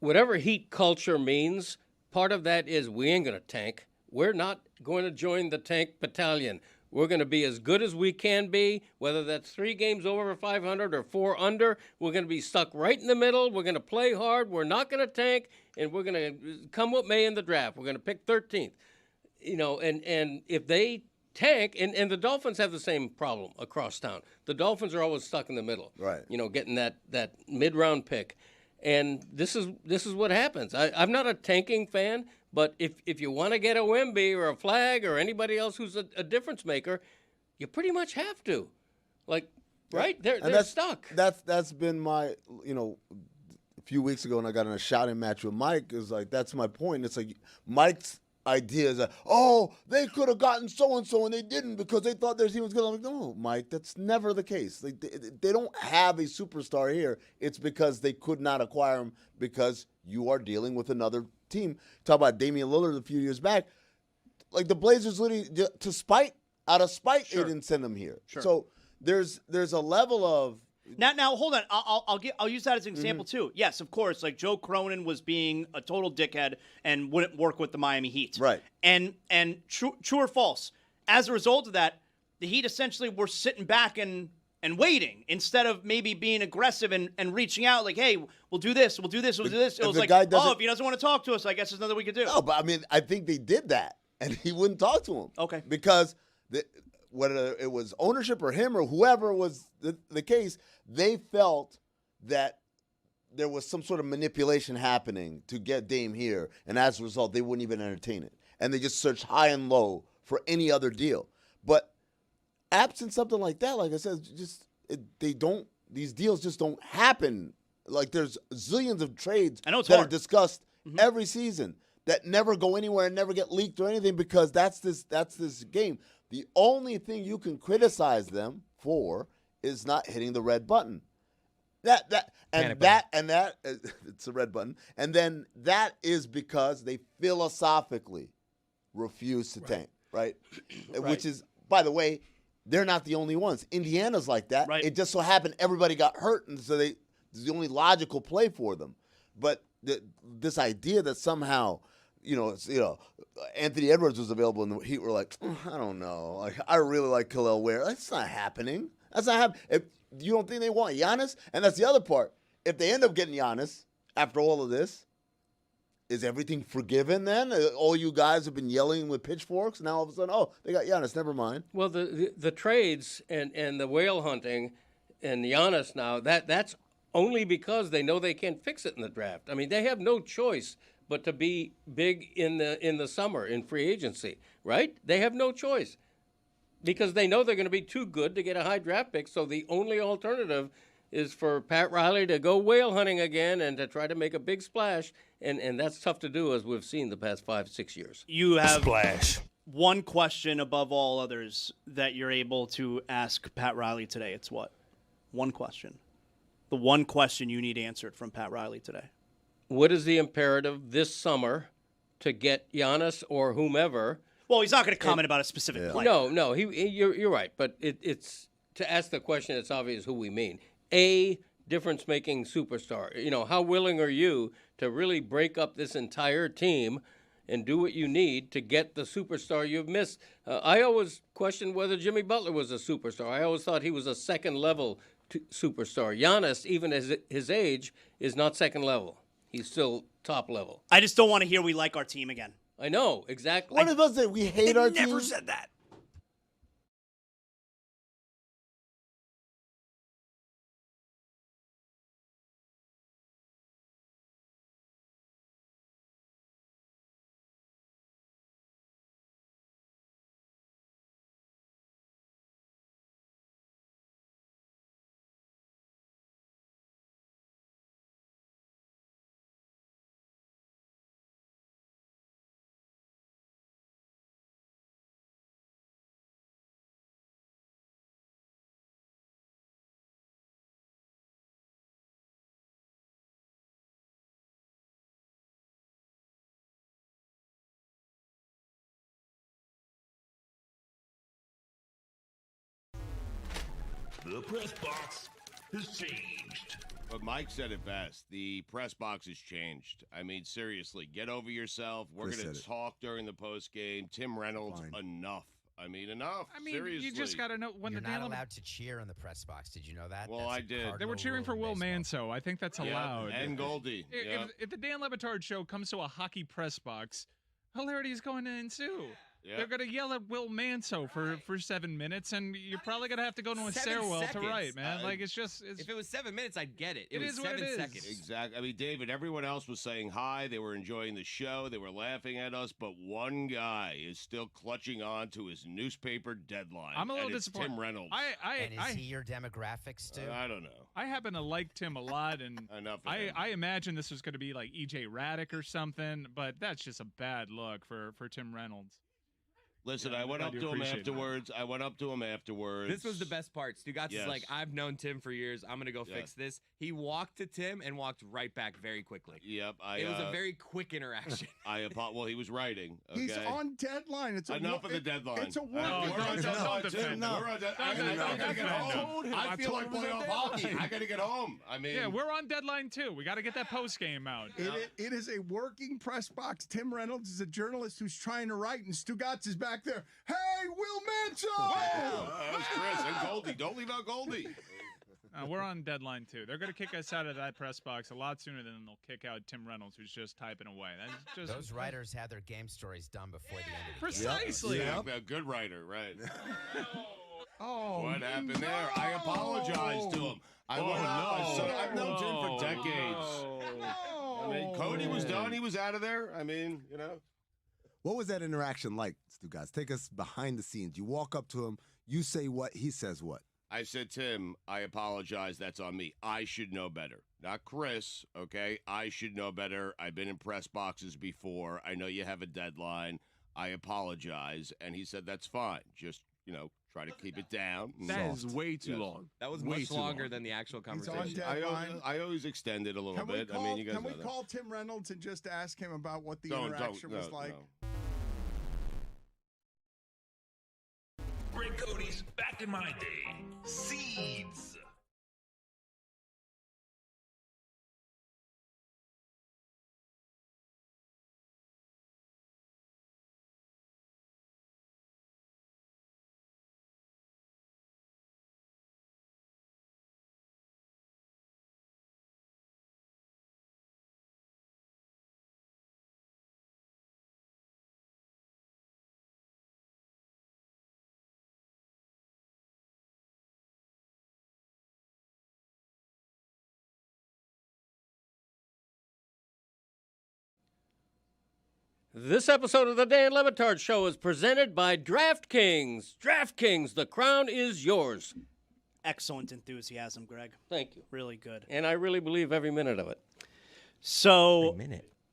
whatever Heat culture means, part of that is we ain't going to tank. We're not going to join the tank battalion. We're going to be as good as we can be, whether that's 3 games over 500 or 4 under. We're going to be stuck right in the middle. We're going to play hard. We're not going to tank, and we're going to come what may in the draft. We're going to pick 13th. You know, and if they tank, and the Dolphins have the same problem across town. The Dolphins are always stuck in the middle. Right. You know, getting that mid-round pick. And this is what happens. I'm not a tanking fan, but if you want to get a Wemby or a Flag or anybody else who's a difference maker, you pretty much have to. Like, right? They're stuck. That's been my, a few weeks ago when I got in a shouting match with Mike, is like, that's my point. It's like Mike's idea is that, they could have gotten so-and-so and they didn't because they thought their team was good. I'm like, no, Mike, that's never the case. They don't have a superstar here. It's because they could not acquire him because you are dealing with another team. Talk about Damian Lillard a few years back. Like, the Blazers literally, out of spite, Sure. they didn't send him here. Sure. So there's a level of... Now, hold on. I'll use that as an example too. Yes, of course. Like, Joe Cronin was being a total dickhead and wouldn't work with the Miami Heat. Right. And true or false. As a result of that, the Heat essentially were sitting back and waiting instead of maybe being aggressive and reaching out. Like, hey, we'll do this. We'll do this. We'll do this. It was like, if he doesn't want to talk to us, I guess there's nothing we could do. No, but I mean, I think they did that, and he wouldn't talk to him. Okay. Because whether it was ownership or him or whoever was the case, they felt that there was some sort of manipulation happening to get Dame here, and as a result, they wouldn't even entertain it. And they just searched high and low for any other deal. But absent something like that, like I said, these deals just don't happen. Like, there's zillions of trades I know it's that hard. are discussed every season that never go anywhere and never get leaked or anything because that's this game. The only thing you can criticize them for is not hitting the red button. That it's a red button. And then that is because they philosophically refuse to tank, right? Which is, by the way, they're not the only ones. Indiana's like that. Right. It just so happened everybody got hurt, and so it's the only logical play for them. But this idea that somehow, Anthony Edwards was available in the Heat, we're like, I don't know. Like, I really like Khalil Ware. That's not happening. That's not happening. If you don't think they want Giannis, and that's the other part. If they end up getting Giannis after all of this, is everything forgiven then? All you guys have been yelling with pitchforks, now all of a sudden, they got Giannis, never mind. Well, the trades and the whale hunting and Giannis now, that's only because they know they can't fix it in the draft. I mean, they have no choice but to be big in the summer in free agency, right? They have no choice because they know they're going to be too good to get a high draft pick, so the only alternative is for Pat Riley to go whale hunting again and to try to make a big splash, and that's tough to do, as we've seen the past 5-6 years. You have one question above all others that you're able to ask Pat Riley today. It's what? One question. The one question you need answered from Pat Riley today. What is the imperative this summer to get Giannis or whomever? Well, he's not going to comment about a specific player. No, you're right, but it's to ask the question. It's obvious who we mean. A difference-making superstar. How willing are you to really break up this entire team and do what you need to get the superstar you've missed? I always questioned whether Jimmy Butler was a superstar. I always thought he was a second-level superstar. Giannis, even at his age, is not second level. He's still top level. I just don't want to hear we like our team again. I know, exactly. What does it? We hate our team? Never said that. The press box has changed. But Mike said it best. The press box has changed. I mean, seriously, get over yourself. We're going to talk during the post game. Tim Reynolds, enough. I mean, enough. I mean, seriously. you just got to know when You're the not Dan allowed to cheer in the press box. Did you know that? Well, I did. They were cheering for Will Manso. I think that's allowed. And Goldie. If the Dan Lebatard show comes to a hockey press box, hilarity is going to ensue. Yeah. They're going to yell at Will Manso for 7 minutes, and you're probably going to have to go to a stairwell to write, man. If it was 7 minutes, I'd get it. It was is what 7 it is. seconds. Exactly. I mean, David, everyone else was saying hi. They were enjoying the show. They were laughing at us. But one guy is still clutching on to his newspaper deadline. I'm a little and it's disappointed. Tim Reynolds. And is he your demographics, too? I don't know. I happen to like Tim a lot, and Enough of him. I imagine this was going to be like E.J. Raddick or something, but that's just a bad look for Tim Reynolds. Listen, I went up to him afterwards. This was the best part. Stugotz is like, I've known Tim for years. I'm going to go fix this. He walked to Tim and walked right back very quickly. Yep. It was a very quick interaction. Well, he was writing. Okay? He's on deadline. It's enough of the deadline. It's a We're on deadline. I got to get home. I feel like playoff hockey. I got to get home. I mean, yeah, we're on deadline too. We got to get that post game out. It is a working press box. Tim Reynolds is a journalist who's trying to write, and Stugotz is back there. Hey, Will Manso! That was Chris and Goldie. Don't leave out Goldie. We're on deadline too. They're going to kick us out of that press box a lot sooner than they'll kick out Tim Reynolds, who's just typing away. Those writers had their game stories done before the end of the Precisely. Yeah, a good writer, right? What happened no. there? I apologize to him. I've known Tim for decades. I mean, Cody was done. He was out of there. I mean, What was that interaction like, Stugotz? Take us behind the scenes. You walk up to him, you say what, he says what. I said, Tim, I apologize. That's on me. I should know better. Not Chris, okay? I should know better. I've been in press boxes before. I know you have a deadline. I apologize. And he said, that's fine. Just try to keep it down. That is way too long. That was way much too longer long. than the actual on conversation. deadline. I always extend it a little Can we bit. call, I mean, you guys can we know that. call Tim Reynolds and just ask him about what the Don't, interaction was no, like? no. Greg Cody's Back in My Day. Seeds. This episode of the Dan Le Batard Show is presented by DraftKings. DraftKings, the crown is yours. Excellent enthusiasm, Greg. Thank you. Really good. And I really believe every minute of it. So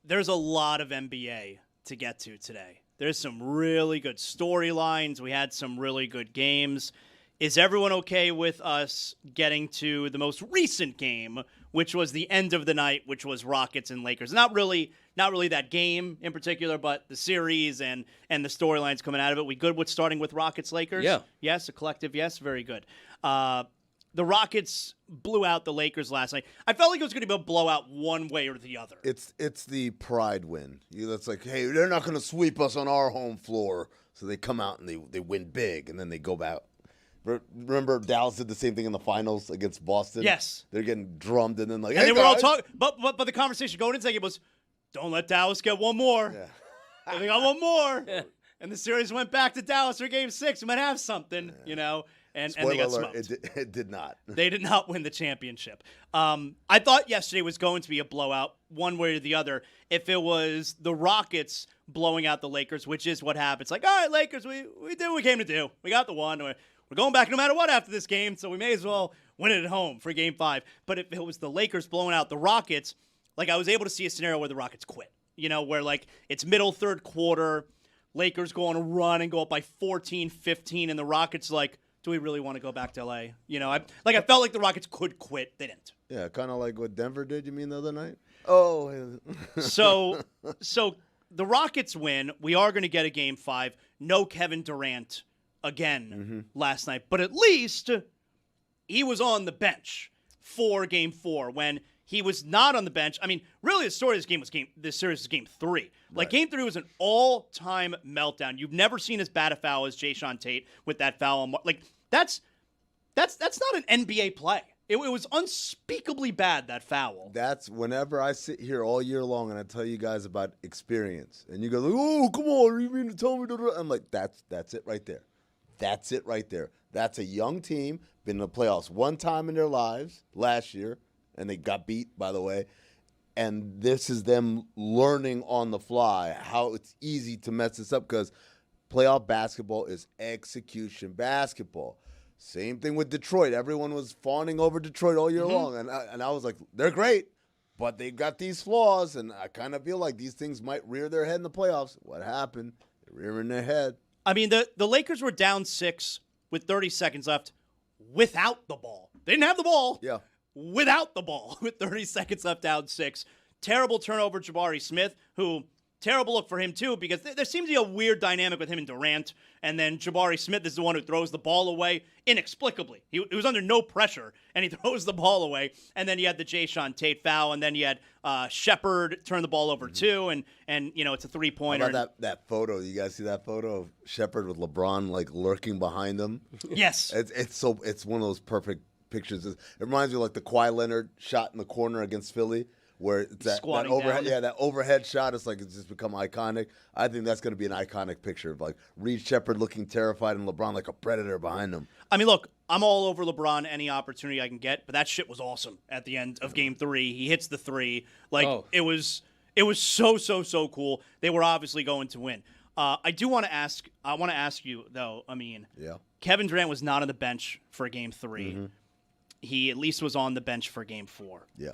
there's a lot of NBA to get to today. There's some really good storylines. We had some really good games. Is everyone okay with us getting to the most recent game, which was the end of the night, which was Rockets and Lakers? Not really that game in particular, but the series and the storylines coming out of it. We good with starting with Rockets Lakers? Yeah. Yes, a collective yes. Very good. The Rockets blew out the Lakers last night. I felt like it was going to be a blowout one way or the other. It's the pride win. That's like, hey, they're not going to sweep us on our home floor. So they come out and they win big, and then they go back. Remember Dallas did the same thing in the finals against Boston? Yes. They're getting drummed, and then like, And hey, they were all guys. talking, but the conversation going into the game was, don't let Dallas get one more. Yeah. They got one more. And the series went back to Dallas for Game 6. We might have something, and they got Spoiler alert, smoked. it did not. They did not win the championship. I thought yesterday was going to be a blowout, one way or the other. If it was the Rockets blowing out the Lakers, which is what happened. It's like, all right, Lakers, we did what we came to do. We got the one. We're going back no matter what after this game, so we may as well win it at home for Game 5. But if it was the Lakers blowing out the Rockets, like I was able to see a scenario where the Rockets quit. Where like it's middle third quarter, Lakers go on a run and go up by 14, 15, and the Rockets like, do we really want to go back to LA? I felt like the Rockets could quit. They didn't. Yeah, kind of like what Denver did, you mean, the other night? Oh. So the Rockets win. We are going to get a Game 5. No Kevin Durant again last night. But at least he was on the bench for Game 4 when he was not on the bench. I mean, really, the story of this series is Game 3. Like, Game 3 was an all-time meltdown. You've never seen as bad a foul as Jason Tate with that foul. Like, that's not an NBA play. It was unspeakably bad, that foul. That's whenever I sit here all year long and I tell you guys about experience, and you go, oh, come on, you mean to tell me? I'm like, that's it right there. That's it right there. That's a young team, been in the playoffs one time in their lives last year, and they got beat, by the way. And this is them learning on the fly how it's easy to mess this up because playoff basketball is execution basketball. Same thing with Detroit. Everyone was fawning over Detroit all year long. And I was like, they're great, but they've got these flaws. And I kind of feel like these things might rear their head in the playoffs. What happened? They're rearing their head. I mean, the Lakers were down 6 with 30 seconds left without the ball. They didn't have the ball. Yeah. Without the ball with 30 seconds left, down 6. Terrible turnover, Jabari Smith, who, terrible look for him too, because there seems to be a weird dynamic with him and Durant, and then Jabari Smith is the one who throws the ball away inexplicably. He was under no pressure, and he throws the ball away, and then you had the Jason Tate foul, and then you had Shepard turn the ball over too, and it's a three-pointer. How about that photo? You guys see that photo of Shepard with LeBron like lurking behind him? Yes. It's one of those perfect pictures. It reminds me of like the Kawhi Leonard shot in the corner against Philly, where it's that overhead, that overhead shot. It's just become iconic. I think that's going to be an iconic picture of like Reed Shepard looking terrified and LeBron like a predator behind him. I mean, look, I'm all over LeBron any opportunity I can get, but that shit was awesome at the end of Game 3. He hits the 3. It was so cool. They were obviously going to win. I want to ask you though, Amin. Yeah. Kevin Durant was not on the bench for Game 3. Mm-hmm. He at least was on the bench for Game 4. Yeah.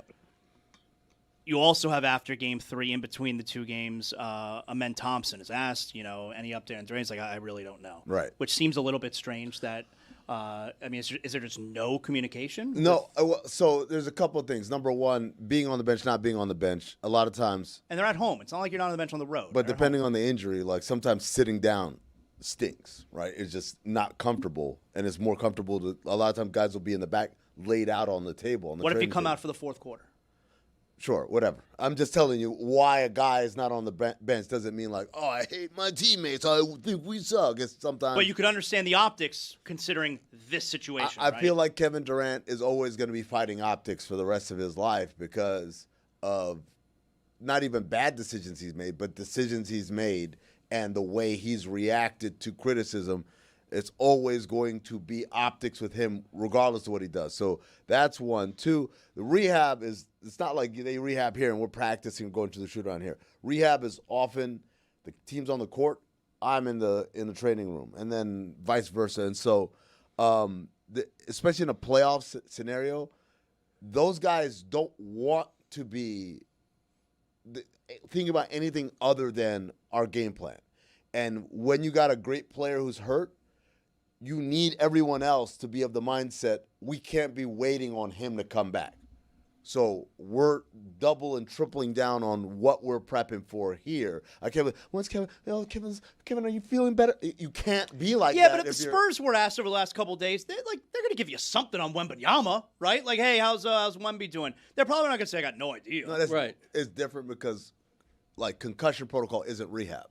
you also have after Game 3, in between the two games, Amen Thompson is asked, any update on Durant? He's like, I really don't know. Right. Which seems a little bit strange that, is there just no communication? No. So there's a couple of things. Number one, being on the bench, not being on the bench. A lot of times. And they're at home. It's not like you're not on the bench on the road. But depending on the injury, like sometimes sitting down stinks, right? It's just not comfortable. And it's more comfortable a lot of times guys will be in the back laid out on the table. What if you come out for the fourth quarter? Sure, whatever. I'm just telling you why a guy is not on the bench doesn't mean like, oh, I hate my teammates. I think we suck. It's sometimes. But you could understand the optics considering this situation. I feel like Kevin Durant is always going to be fighting optics for the rest of his life because of not even bad decisions he's made, but decisions he's made and the way he's reacted to criticism. It's always going to be optics with him regardless of what he does. So that's one. Two, the rehab it's not like they rehab here and we're practicing and going to the shoot around here. Rehab is often the team's on the court, I'm in the training room, and then vice versa. And so especially in a playoff scenario, those guys don't want to be thinking about anything other than our game plan. And when you got a great player who's hurt, you need everyone else to be of the mindset, we can't be waiting on him to come back. So we're double and tripling down on what we're prepping for here. When's Kevin? Kevin, are you feeling better? You can't be like that. Yeah, but if the Spurs were asked over the last couple of days, they're going to give you something on Wembanyama, right? Like, hey, how's Wemby doing? They're probably not going to say, I got no idea. No, right. It's different because, like, concussion protocol isn't rehab.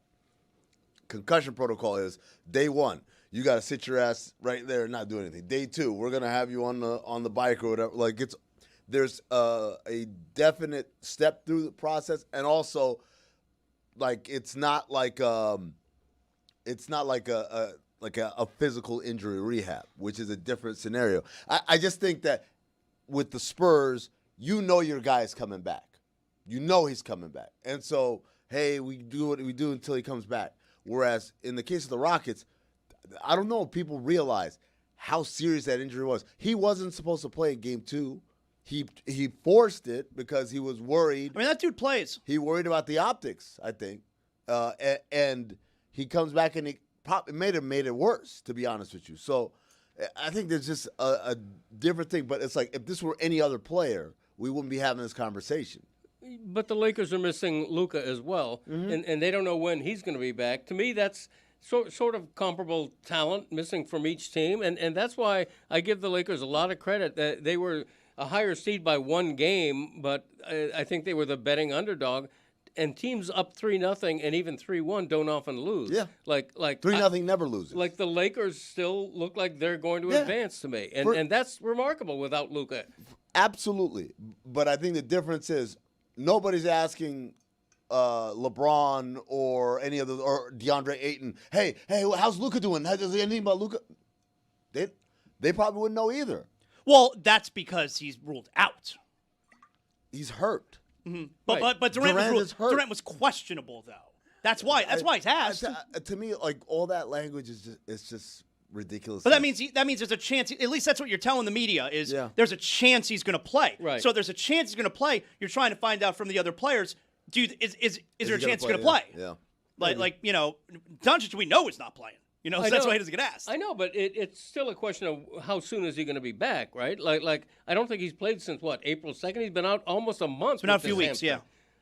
Concussion protocol is day one. You got to sit your ass right there and not do anything. Day two, we're gonna have you on the bike or whatever. Like there's a definite step through the process, and also, like it's not like a physical injury rehab, which is a different scenario. I just think that with the Spurs, your guy is coming back. You know he's coming back, and so hey, we do what we do until he comes back. Whereas in the case of the Rockets, I don't know if people realize how serious that injury was. He wasn't supposed to play in Game 2. He forced it because he was worried. I mean, that dude plays. He worried about the optics, I think. And he comes back and it made it worse, to be honest with you. So I think there's just a different thing. But it's like if this were any other player, we wouldn't be having this conversation. But the Lakers are missing Luka as well, and they don't know when he's going to be back. To me, that's sort of comparable talent missing from each team, and that's why I give the Lakers a lot of credit. That they were a higher seed by one game, but I think they were the betting underdog. And teams up 3-0 and even 3-1 don't often lose. Yeah, like 3-0 never loses. Like the Lakers still look like they're going to advance to me, and that's remarkable without Luka. Absolutely, but I think the difference is nobody's asking LeBron or any of the or DeAndre Ayton, hey, how's Luka doing? Does anything about Luka? They probably wouldn't know either. Well, that's because he's ruled out. He's hurt. Mm-hmm. But Durant was questionable though. That's why he's asked. To me, like all that language is just ridiculous. But that means there's a chance. At least that's what you're telling the media is. There's a chance he's going to play. Right. So there's a chance he's going to play. You're trying to find out from the other players. Dude, is there a chance he's going to play? Yeah. Like Doncic, we know is not playing. So that's why he doesn't get asked. I know, but it's still a question of how soon is he going to be back, right? Like I don't think he's played since April 2nd. He's been out almost a month. It's been out a few weeks. Yeah.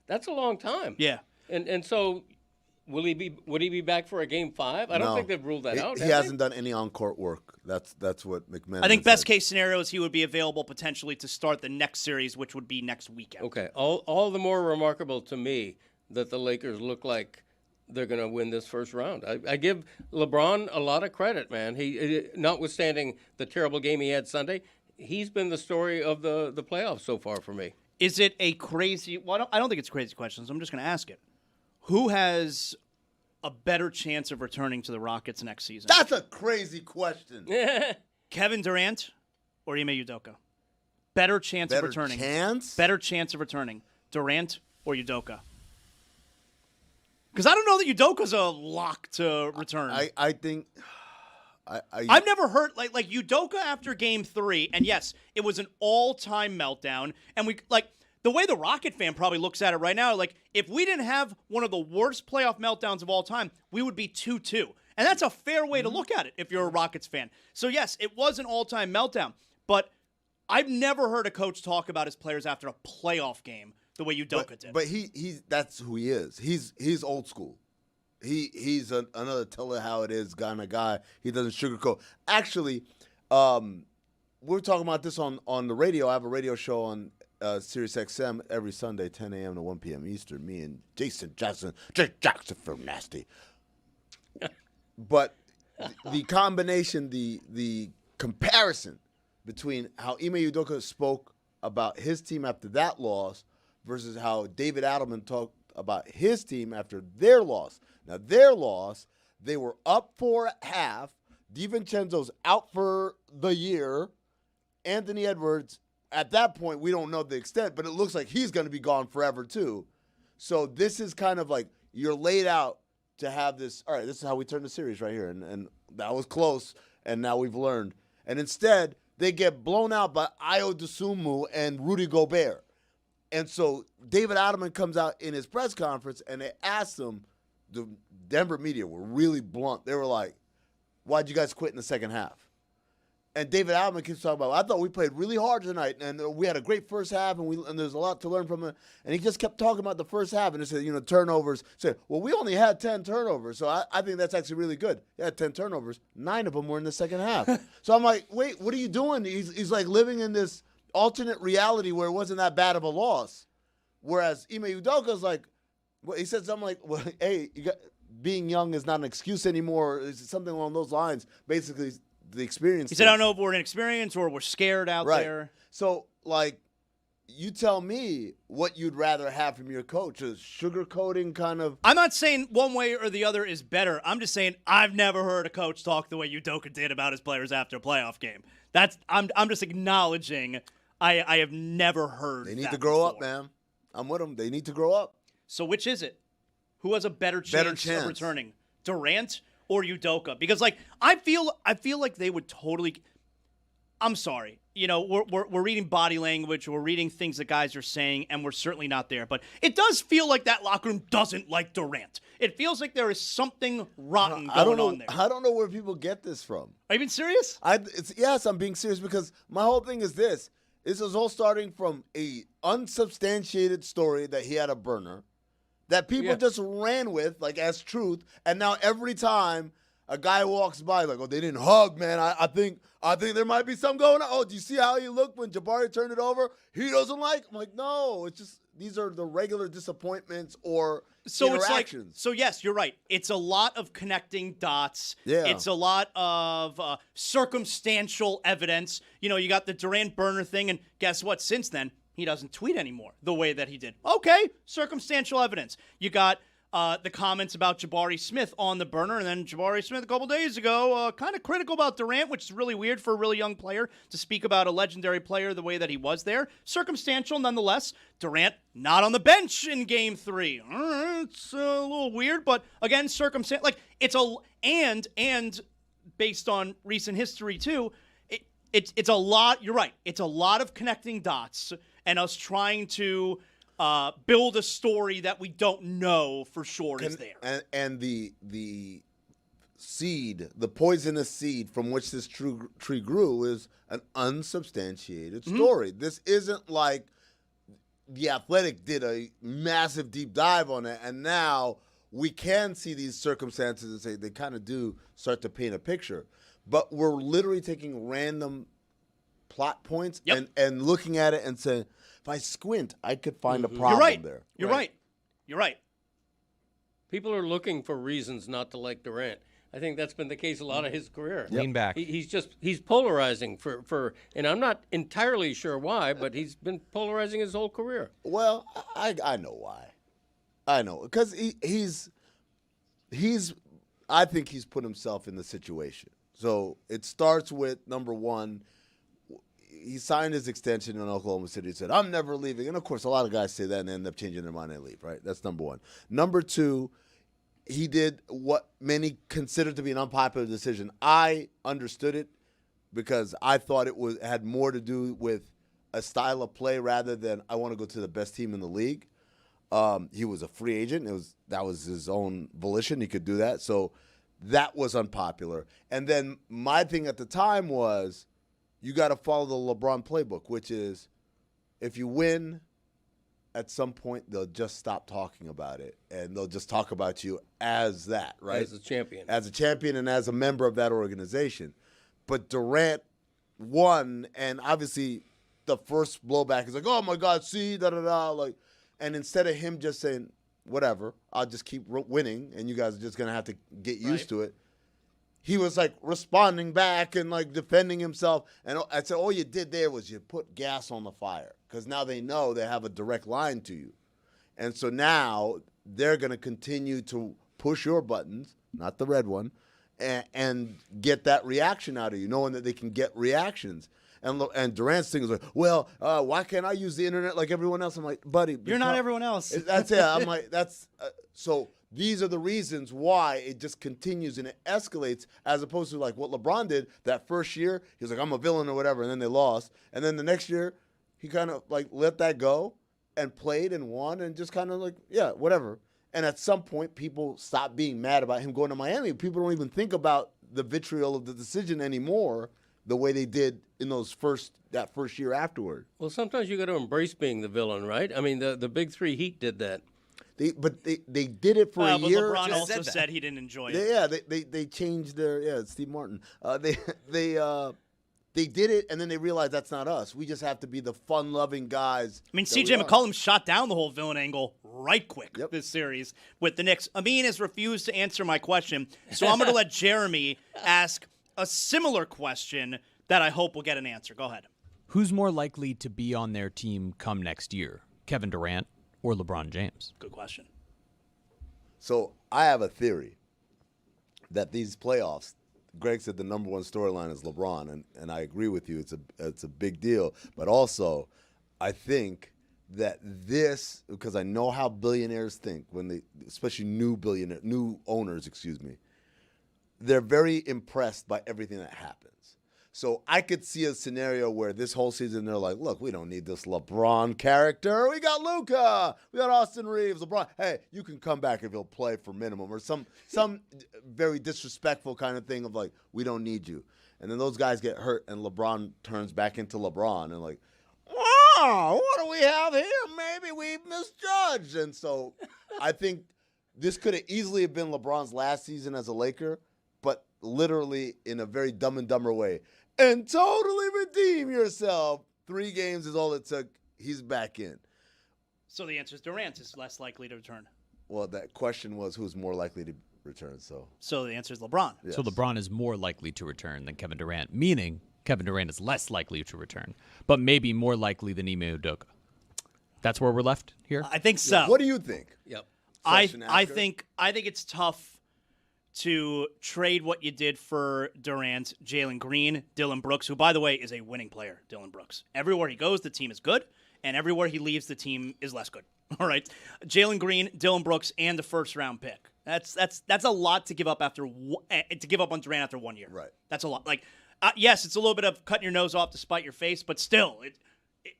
That's a long time. Yeah. And so. Would he be back for a Game 5? I don't think they've ruled that out. He hasn't done any on-court work. That's what McMahon. I think best case scenario is he would be available potentially to start the next series, which would be next weekend. Okay, all the more remarkable to me that the Lakers look like they're going to win this first round. I give LeBron a lot of credit, man. He, notwithstanding the terrible game he had Sunday, he's been the story of the playoffs so far for me. Is it a crazy? Well, I don't think it's a crazy question. So I'm just going to ask it. Who has a better chance of returning to the Rockets next season? That's a crazy question. Kevin Durant or Ime Udoka? Better chance of returning. Better chance of returning. Durant or Udoka? Because I don't know that Udoka's a lock to return. I think... I've never heard like Udoka after Game 3, and yes, it was an all-time meltdown, and the way the Rocket fan probably looks at it right now, like, if we didn't have one of the worst playoff meltdowns of all time, we would be 2-2. And that's a fair way to look at it if you're a Rockets fan. So, yes, it was an all-time meltdown, but I've never heard a coach talk about his players after a playoff game the way Udoka did. But that's who he is. He's old school. He's another tell it how it is kind of guy. He doesn't sugarcoat. Actually, we're talking about this on the radio. I have a radio show on Sirius XM every Sunday, 10 a.m. to 1 p.m. Eastern. Me and Jason Jackson from Nasty. But the combination, the comparison between how Ime Udoka spoke about his team after that loss versus how David Adelman talked about his team after their loss. Now, their loss, they were up for half. DiVincenzo's out for the year. Anthony Edwards, at that point, we don't know the extent, but it looks like he's going to be gone forever, too. So this is kind of like you're laid out to have this. All right, this is how we turn the series right here. And that was close, and now we've learned. And instead, they get blown out by Ayo Dosunmu and Rudy Gobert. And so David Adelman comes out in his press conference, and they asked him, the Denver media were really blunt. They were like, why'd you guys quit in the second half? And David Adelman keeps talking about, I thought we played really hard tonight, and we had a great first half, and there's a lot to learn from it. And he just kept talking about the first half, and he said, turnovers. Said, well, we only had 10 turnovers, so I think that's actually really good. He had 10 turnovers. 9 of them were in the second half. So I'm like, wait, what are you doing? He's like living in this alternate reality where it wasn't that bad of a loss. Whereas Ime Udoka's like, well, he said something like, well, hey, being young is not an excuse anymore. It's something along those lines. Basically, the experience. He said, I don't know if we're inexperienced or we're scared out there. So, like, you tell me what you'd rather have from your coach. A sugarcoating kind of. I'm not saying one way or the other is better. I'm just saying I've never heard a coach talk the way Udoka did about his players after a playoff game. I'm just acknowledging I have never heard. They need to grow up, man. I'm with them. They need to grow up. So which is it? Who has a better chance of returning? Durant or Udoka? Because I feel like they would totally. I'm sorry. We're reading body language, we're reading things that guys are saying, and we're certainly not there. But it does feel like that locker room doesn't like Durant. It feels like there is something rotten going on there. I don't know where people get this from. Are you being serious? Yes, I'm being serious because my whole thing is this. This is all starting from a unsubstantiated story that he had a burner that people just ran with like as truth, and now every time a guy walks by like, oh, they didn't hug, man. I think there might be something going on. Oh, do you see how he looked when Jabari turned it over? He doesn't like. I'm like, no, it's just these are the regular disappointments or interactions. It's like, yes, you're right. It's a lot of connecting dots. Yeah. It's a lot of circumstantial evidence. You got the Durant burner thing, and guess what? Since then, he doesn't tweet anymore the way that he did. Okay, circumstantial evidence. You got the comments about Jabari Smith on the burner, and then Jabari Smith a couple days ago kind of critical about Durant, which is really weird for a really young player to speak about a legendary player the way that he was there. Circumstantial nonetheless. Durant not on the bench in Game 3. It's a little weird, but again, circumstantial. Like it's and based on recent history too, it's a lot. You're right. It's a lot of connecting dots and us trying to build a story that we don't know for sure is there. And the seed, the poisonous seed from which this tree grew is an unsubstantiated story. This isn't like The Athletic did a massive deep dive on it, and now we can see these circumstances and say they kind of do start to paint a picture. But we're literally taking random plot points and looking at it and saying, if I squint, I could find a problem there. You're right. You're right. People are looking for reasons not to like Durant. I think that's been the case a lot of his career. Lean back. He's polarizing for and I'm not entirely sure why, but he's been polarizing his whole career. Well, I know why. I know because he's I think he's put himself in the situation. So it starts with number one. He signed his extension in Oklahoma City. He said, I'm never leaving. And, of course, a lot of guys say that and end up changing their mind and leave, right? That's number one. Number two, he did what many consider to be an unpopular decision. I understood it because I thought it had more to do with a style of play rather than I want to go to the best team in the league. He was a free agent. That was his own volition. He could do that. So that was unpopular. And then my thing at the time was you got to follow the LeBron playbook, which is if you win, at some point they'll just stop talking about it, and they'll just talk about you as that, right? As a champion. As a champion and as a member of that organization. But Durant won, and obviously the first blowback is like, oh, my God, see, da-da-da. Like, and instead of him just saying, whatever, I'll just keep winning, and you guys are just going to have to get used to it, he was, like, responding back and, like, defending himself. And I said, all you did there was you put gas on the fire because now they know they have a direct line to you. And so now they're going to continue to push your buttons, not the red one, and get that reaction out of you, knowing that they can get reactions. And Durant's thing is like, well, why can't I use the internet like everyone else? I'm like, buddy. You're not everyone else. That's it. I'm like, that's so these are the reasons why it just continues and it escalates as opposed to like what LeBron did that first year. He was like, I'm a villain or whatever, and then they lost. And then the next year, he kind of like let that go and played and won and just kind of like, yeah, whatever. And at some point, people stop being mad about him going to Miami. People don't even think about the vitriol of the decision anymore the way they did in that first year afterward. Well, sometimes you got to embrace being the villain, right? I mean, the big three Heat did that. They did it for a year. LeBron also said he didn't enjoy it. Yeah, they changed their Steve Martin. They did it, and then they realized that's not us. We just have to be the fun-loving guys. I mean, C.J. McCollum shot down the whole villain angle right quick this series with the Knicks. Amin has refused to answer my question, so I'm going to let Jeremy ask a similar question that I hope will get an answer. Go ahead. Who's more likely to be on their team come next year, Kevin Durant or LeBron James? Good question. So I have a theory that these playoffs, Greg said the number one storyline is LeBron, and I agree with you. It's a big deal. But also, I think that this, because I know how billionaires think when they, especially new owners, they're very impressed by everything that happens. So I could see a scenario where this whole season they're like, look, we don't need this LeBron character. We got Luka. We got Austin Reeves. LeBron. Hey, you can come back if he'll play for minimum, or some very disrespectful kind of thing of like, we don't need you. And then those guys get hurt and LeBron turns back into LeBron and like, oh, what do we have here? Maybe we misjudged. And so I think this could have easily have been LeBron's last season as a Laker, but literally in a very Dumb and Dumber way. And totally redeem yourself. 3 games is all it took. He's back in. So the answer is Durant is less likely to return. Well, that question was who's more likely to return. So the answer is LeBron. Yes. So LeBron is more likely to return than Kevin Durant, meaning Kevin Durant is less likely to return, but maybe more likely than Ime Udoka. That's where we're left here? I think so. Yeah. What do you think? Yep. I think it's tough to trade what you did for Durant, Jalen Green, Dylan Brooks, who, by the way, is a winning player, Dylan Brooks. Everywhere he goes, the team is good, and everywhere he leaves, the team is less good. All right? Jalen Green, Dylan Brooks, and the first-round pick. That's a lot to give up on Durant after 1 year. Right. That's a lot. Like, yes, it's a little bit of cutting your nose off to spite your face, but still,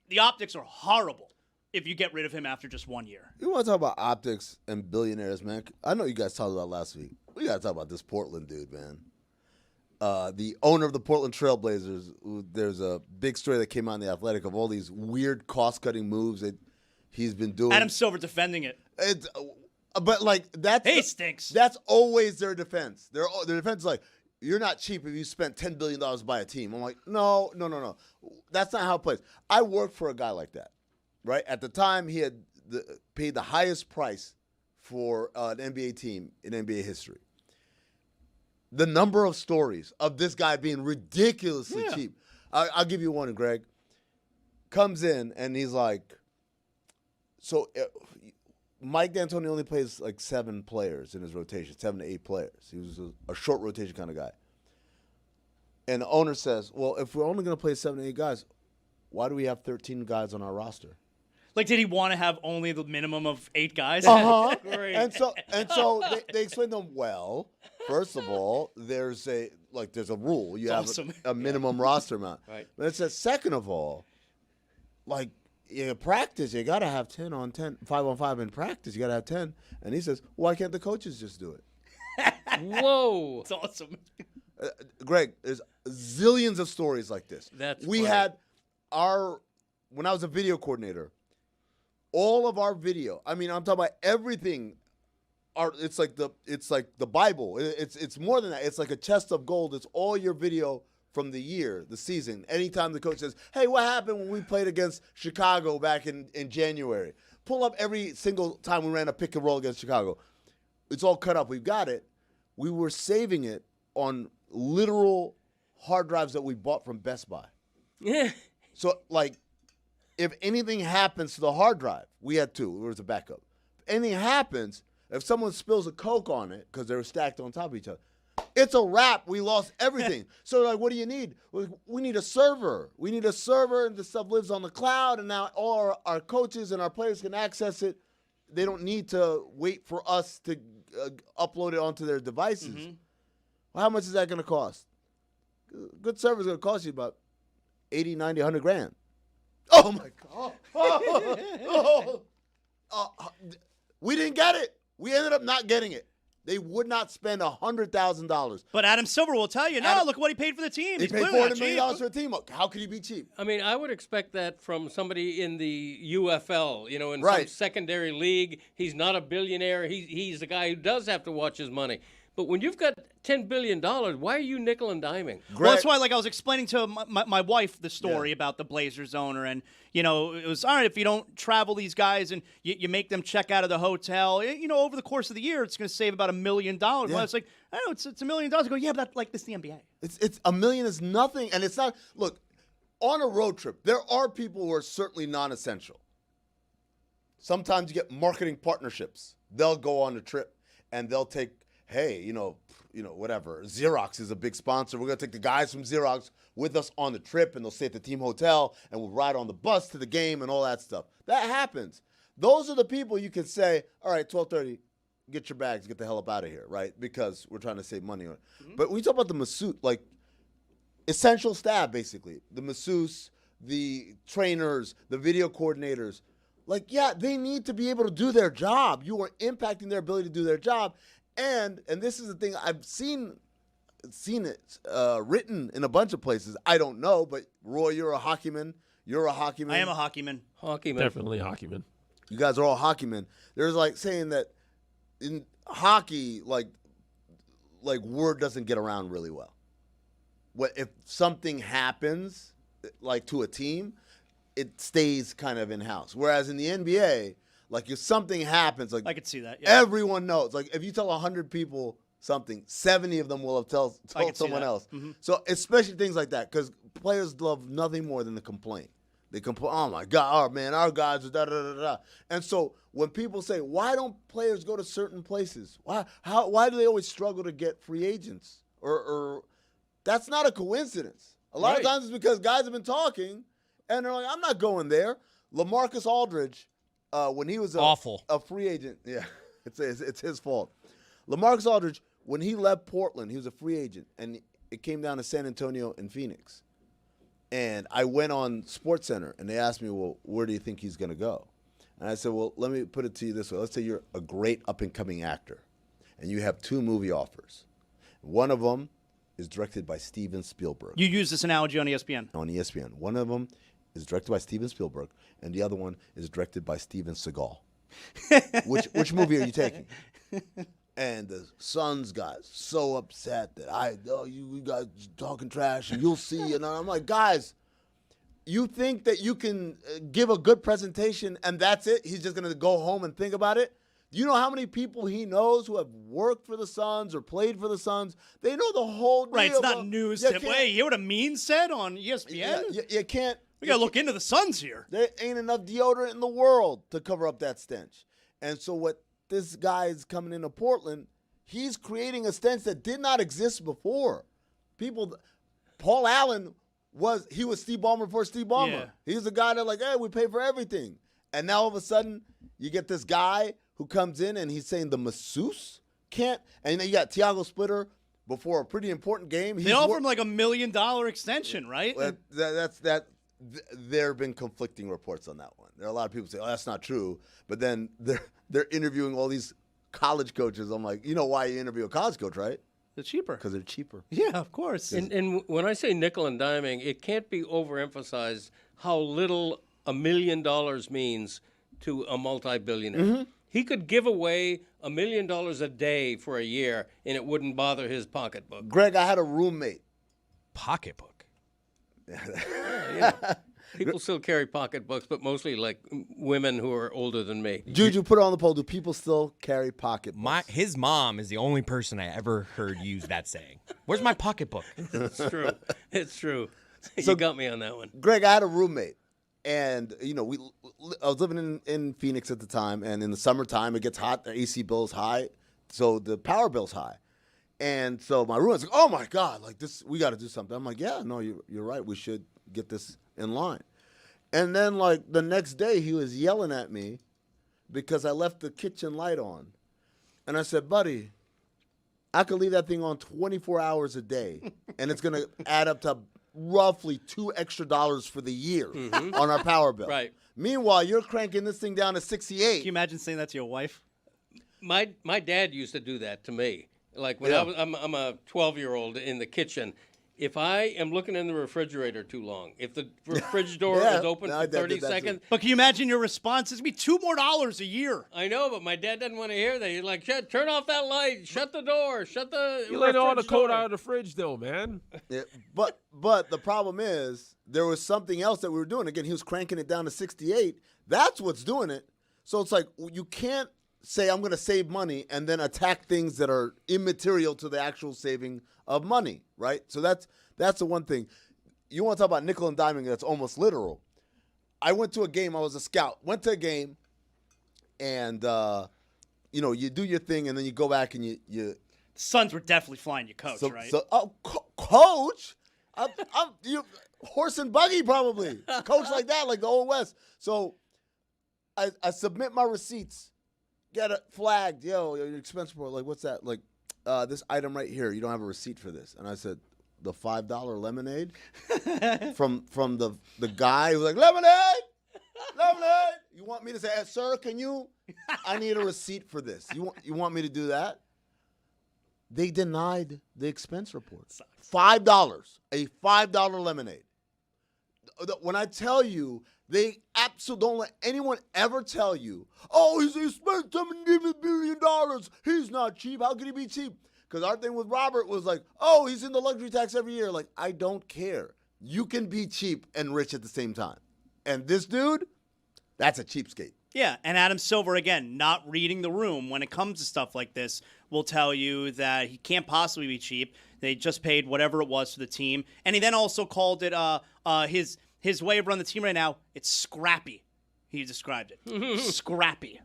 the optics are horrible if you get rid of him after just 1 year. You want to talk about optics and billionaires, man? I know you guys talked about last week. We got to talk about this Portland dude, man. The owner of the Portland Trailblazers, there's a big story that came out in The Athletic of all these weird cost-cutting moves that he's been doing. Adam Silver defending it. But, like, stinks. That's always their defense. Their defense is like, you're not cheap if you spent $10 billion to buy a team. I'm like, no. That's not how it plays. I worked for a guy like that, right? At the time, he had paid the highest price for an NBA team in NBA history. The number of stories of this guy being ridiculously cheap. I'll give you one, Greg. Comes in, and he's like, so Mike D'Antoni only plays like 7 players in his rotation, 7 to 8 players. He was a short rotation kind of guy. And the owner says, well, if we're only going to play 7 to 8 guys, why do we have 13 guys on our roster? Like, did he want to have only the minimum of 8 guys? Uh-huh. Great. And so they explained to him, well, first of all, there's a rule. You have a minimum roster amount. Right. But it says, second of all, like, practice, you got to have 10 on 10, 5 on 5 in practice. You got to have 10. And he says, why can't the coaches just do it? Whoa. It's awesome. Greg, there's zillions of stories like this. We had when I was a video coordinator, all of our video, I mean, I'm talking about everything. It's like the Bible. It's more than that. It's like a chest of gold. It's all your video from the year, the season. Anytime the coach says, hey, what happened when we played against Chicago back in January? Pull up every single time we ran a pick and roll against Chicago. It's all cut up. We've got it. We were saving it on literal hard drives that we bought from Best Buy. Yeah. So, like, if anything happens to the hard drive, we had two. There was a backup. If anything happens, if someone spills a Coke on it because they were stacked on top of each other, it's a wrap. We lost everything. So, like, what do you need? We need a server. We need a server, and the stuff lives on the cloud, and now all our coaches and our players can access it. They don't need to wait for us to upload it onto their devices. Mm-hmm. Well, how much is that going to cost? Good server is going to cost you about 80, 90, 100 grand. Oh, my God. We didn't get it. We ended up not getting it. They would not spend $100,000. But Adam Silver will tell you, no, look what he paid for the team. He He's paid clearly not $400 million cheap. for a team. How could he be cheap? I mean, I would expect that from somebody in the UFL, in some Right. secondary league. He's not a billionaire. He's a guy who does have to watch his money. But when you've got $10 billion, why are you nickel and diming? Well, that's why, I was explaining to my wife the story about the Blazers owner, and, it was, all right, if you don't travel these guys and you make them check out of the hotel, over the course of the year, it's going to save about $1 million. Yeah. Well, it's like, I know, it's $1 million. I go, yeah, but this is the NBA. It's $1 million is nothing, and it's not. Look, on a road trip, there are people who are certainly non-essential. Sometimes you get marketing partnerships. They'll go on a trip and they'll take, hey, whatever. Xerox is a big sponsor. We're gonna take the guys from Xerox with us on the trip, and they'll stay at the team hotel, and we'll ride on the bus to the game and all that stuff. That happens. Those are the people you can say, all right, 12:30. Get your bags, get the hell up out of here, right? Because we're trying to save money on it. Mm-hmm. But when you talk about the masseuse, like essential staff, basically, the masseuse, the trainers, the video coordinators, they need to be able to do their job. You are impacting their ability to do their job. And this is the thing, I've seen it written in a bunch of places. I don't know, but Roy, you're a hockeyman. You're a hockeyman. I am a hockeyman. Definitely a hockeyman. You guys are all hockeymen. There's saying that in hockey, like word doesn't get around really well. What if something happens, to a team, it stays kind of in house. Whereas in the NBA, if something happens, I could see that. Yeah. Everyone knows. If you tell 100 people something, 70 of them will have told someone else. Mm-hmm. So especially things like that, because players love nothing more than to complain. They complain, oh my God, man, our guys are da-da-da-da. And so when people say, why don't players go to certain places? Why do they always struggle to get free agents? Or that's not a coincidence. A lot of times it's because guys have been talking, and they're like, I'm not going there. LaMarcus Aldridge, when he was a free agent, it's his fault. LaMarcus Aldridge, when he left Portland, he was a free agent, and it came down to San Antonio and Phoenix. And I went on SportsCenter, and they asked me, well, where do you think he's going to go? And I said, well, let me put it to you this way. Let's say you're a great up-and-coming actor, and you have 2 movie offers. One of them is directed by Steven Spielberg. You use this analogy on ESPN. On ESPN. One of them is directed by Steven Spielberg, and the other one is directed by Steven Seagal. Which movie are you taking? And the Suns got so upset that you guys talking trash, and you'll see. And I'm like, guys, you think that you can give a good presentation and that's it? He's just going to go home and think about it? You know how many people he knows who have worked for the Suns or played for the Suns? They know the whole deal. Right, it's not news. Wait, you hear what Amin said on ESPN? You can't. We got to look into the Suns here. There ain't enough deodorant in the world to cover up that stench. And so what this guy is coming into Portland, he's creating a stench that did not exist before. Paul Allen was Steve Ballmer before Steve Ballmer. Yeah. He's the guy that hey, we pay for everything. And now all of a sudden, you get this guy who comes in and he's saying the masseuse can't. And then you got Thiago Splitter before a pretty important game. They offer him $1 million extension, right? That's there have been conflicting reports on that one. There are a lot of people say, "Oh, that's not true," but then they're interviewing all these college coaches. I'm like, you know why you interview a college coach, right? They're cheaper. Because they're cheaper. Yeah, of course. And when I say nickel and diming, it can't be overemphasized how little $1 million means to a multi-billionaire. Mm-hmm. He could give away $1 million a day for a year, and it wouldn't bother his pocketbook. Greg, I had a roommate. Pocketbook. Yeah. People still carry pocketbooks, but mostly like women who are older than me. Juju, put it on the poll. Do people still carry pocketbooks? His mom is the only person I ever heard use that saying. Where's my pocketbook? It's true. It's true. So, you got me on that one. Greg, I had a roommate, and I was living in Phoenix at the time, and in the summertime it gets hot. The AC bill's high, so the power bill's high. And so my roommate's like, "Oh my God, like this, we got to do something." I'm like, "Yeah, no, you're right. We should get this in line." And then like the next day, he was yelling at me because I left the kitchen light on, and I said, "Buddy, I could leave that thing on 24 hours a day, and it's gonna add up to roughly $2 extra for the year on our power bill." Right. Meanwhile, you're cranking this thing down to 68. Can you imagine saying that to your wife? My dad used to do that to me. Like when I'm a 12-year-old in the kitchen. If I am looking in the refrigerator too long, if the fridge door is open for 30 seconds. But can you imagine your response? It's going to be $2 more a year. I know, but my dad doesn't want to hear that. He's like, turn off that light. Shut the door. Shut the You let all the cold door. out of the fridge, though, man. Yeah, but the problem is there was something else that we were doing. Again, he was cranking it down to 68. That's what's doing it. So it's like you can't say I'm going to save money and then attack things that are immaterial to the actual saving of money, right? So that's the one thing. You want to talk about nickel and diming that's almost literal. I went to a game. I was a scout. Went to a game, and you do your thing, and then you go back and you Suns were definitely flying your coach, right? Coach? I'm horse and buggy probably. Coach like that, like the Old West. So I submit my receipts, get it flagged. Yo, your expense report. Like, what's that? Like, this item right here. You don't have a receipt for this. And I said, the $5 lemonade from the guy who was like, lemonade. You want me to say, sir, can you? I need a receipt for this. You want me to do that? They denied the expense report. $5, a $5 lemonade. When I tell you, they absolutely don't let anyone ever tell you, oh, he spent $70 billion. He's not cheap. How could he be cheap? Because our thing with Robert was like, oh, he's in the luxury tax every year. Like, I don't care. You can be cheap and rich at the same time. And this dude, that's a cheapskate. Yeah, and Adam Silver, again, not reading the room when it comes to stuff like this, will tell you that he can't possibly be cheap. They just paid whatever it was for the team. And he then also called it his way of running the team right now, it's scrappy. He described it. Scrappy.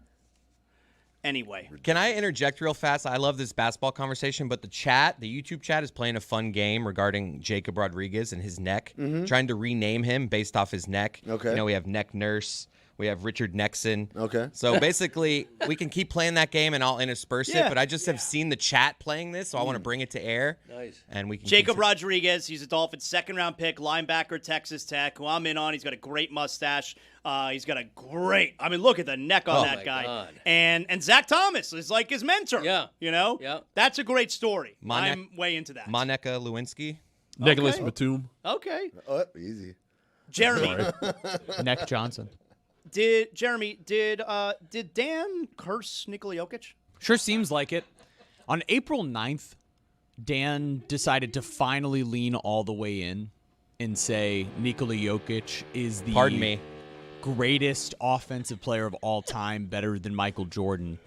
Anyway. Can I interject real fast? I love this basketball conversation, but the YouTube chat is playing a fun game regarding Jacob Rodriguez and his neck, trying to rename him based off his neck. Okay. You know, we have Neck Nurse. We have Richard Nexon. Okay. So basically, we can keep playing that game and I'll intersperse it, but I just have seen the chat playing this, so I want to bring it to air. Nice. And we can Jacob Rodriguez, he's a Dolphins second-round pick, linebacker, Texas Tech, who I'm in on. He's got a great mustache. He's got a great, look at the neck on that guy. God. And Zach Thomas is like his mentor. Yeah. You know? Yeah. That's a great story. I'm way into that. Moneka Lewinsky. Nicholas Batum. Okay. Oh, easy. Jeremy. Neck Johnson. Did Dan curse Nikola Jokic? Sure seems like it. On April 9th, Dan decided to finally lean all the way in and say Nikola Jokic is the greatest offensive player of all time, better than Michael Jordan.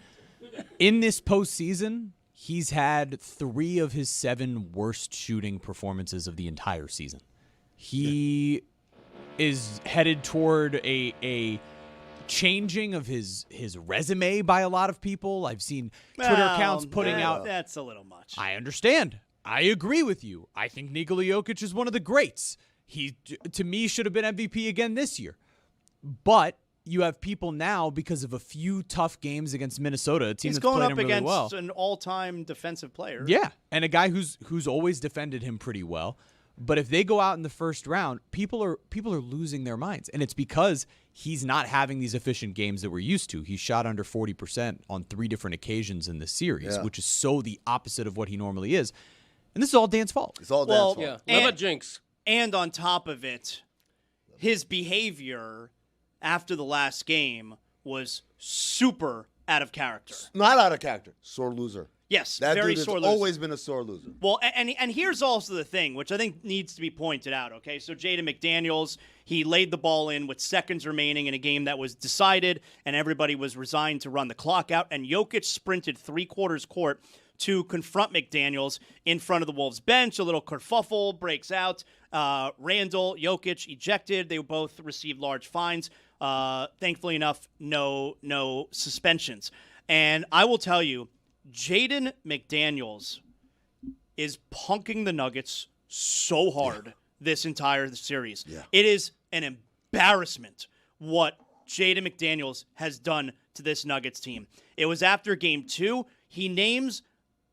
In this postseason, he's had 3 of his 7 worst shooting performances of the entire season. He is headed toward a changing of his resume by a lot of people. I've seen Twitter accounts putting out. That's a little much. I understand. I agree with you. I think Nikola Jokic is one of the greats. He, to me, should have been MVP again this year. But you have people now, because of a few tough games against Minnesota, a team He's that's going played up him really against well. an all-time defensive player. Yeah, and a guy who's always defended him pretty well. But if they go out in the first round, people are losing their minds, and it's because he's not having these efficient games that we're used to. He shot under 40% on 3 different occasions in the series, which is so the opposite of what he normally is. And this is all Dan's fault. It's all Dan's fault. Yeah, never jinx. And on top of it, his behavior after the last game was super out of character. Not out of character. Sore loser. Yes, That very dude has sore loser. always been a sore loser. Well, and here's also the thing, which I think needs to be pointed out, okay? So Jaden McDaniels, he laid the ball in with seconds remaining in a game that was decided, and everybody was resigned to run the clock out, and Jokic sprinted 3/4 court to confront McDaniels in front of the Wolves bench. A little kerfuffle breaks out. Randall, Jokic ejected. They both received large fines. Thankfully enough, no suspensions. And I will tell you, Jaden McDaniels is punking the Nuggets so hard this entire series. Yeah. It is an embarrassment what Jaden McDaniels has done to this Nuggets team. It was after game 2. He names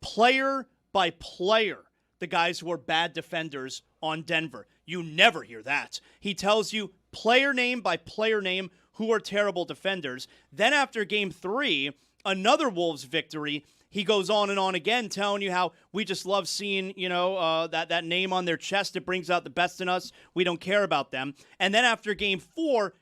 player by player the guys who are bad defenders on Denver. You never hear that. He tells you player name by player name who are terrible defenders. Then after game 3, another Wolves victory, he goes on and on again, telling you how we just love seeing, that name on their chest. It brings out the best in us. We don't care about them. And then after game 4,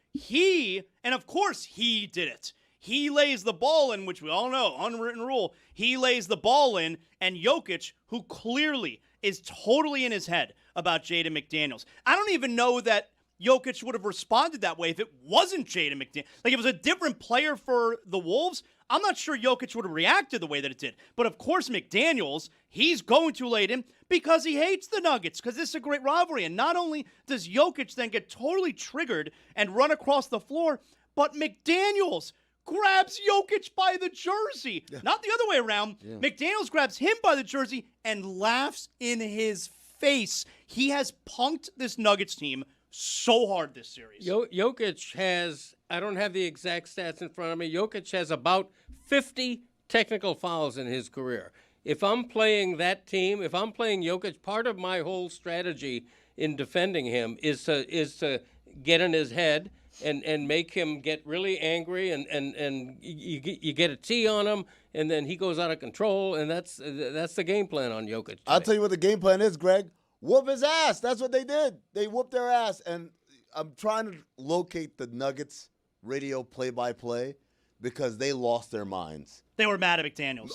and of course he did it. He lays the ball in, which we all know, unwritten rule. He lays the ball in, and Jokic, who clearly is totally in his head about Jaden McDaniels. I don't even know that Jokic would have responded that way if it wasn't Jaden McDaniels. Like, if it was a different player for the Wolves, I'm not sure Jokic would have reacted the way that it did. But, of course, McDaniels, he's going to lay it in because he hates the Nuggets, because this is a great rivalry. And not only does Jokic then get totally triggered and run across the floor, but McDaniels grabs Jokic by the jersey. Yeah. Not the other way around. Yeah. McDaniels grabs him by the jersey and laughs in his face. He has punked this Nuggets team so hard this series. Jokic has, I don't have the exact stats in front of me, Jokic has about 50 technical fouls in his career. If I'm playing that team, if I'm playing Jokic, part of my whole strategy in defending him is to get in his head and make him get really angry, and you get a tee on him, and then he goes out of control, and that's the game plan on Jokic today. I'll tell you what the game plan is, Greg. Whoop his ass. That's what they did. They whooped their ass. And I'm trying to locate the Nuggets radio play-by-play because they lost their minds. They were mad at McDaniels.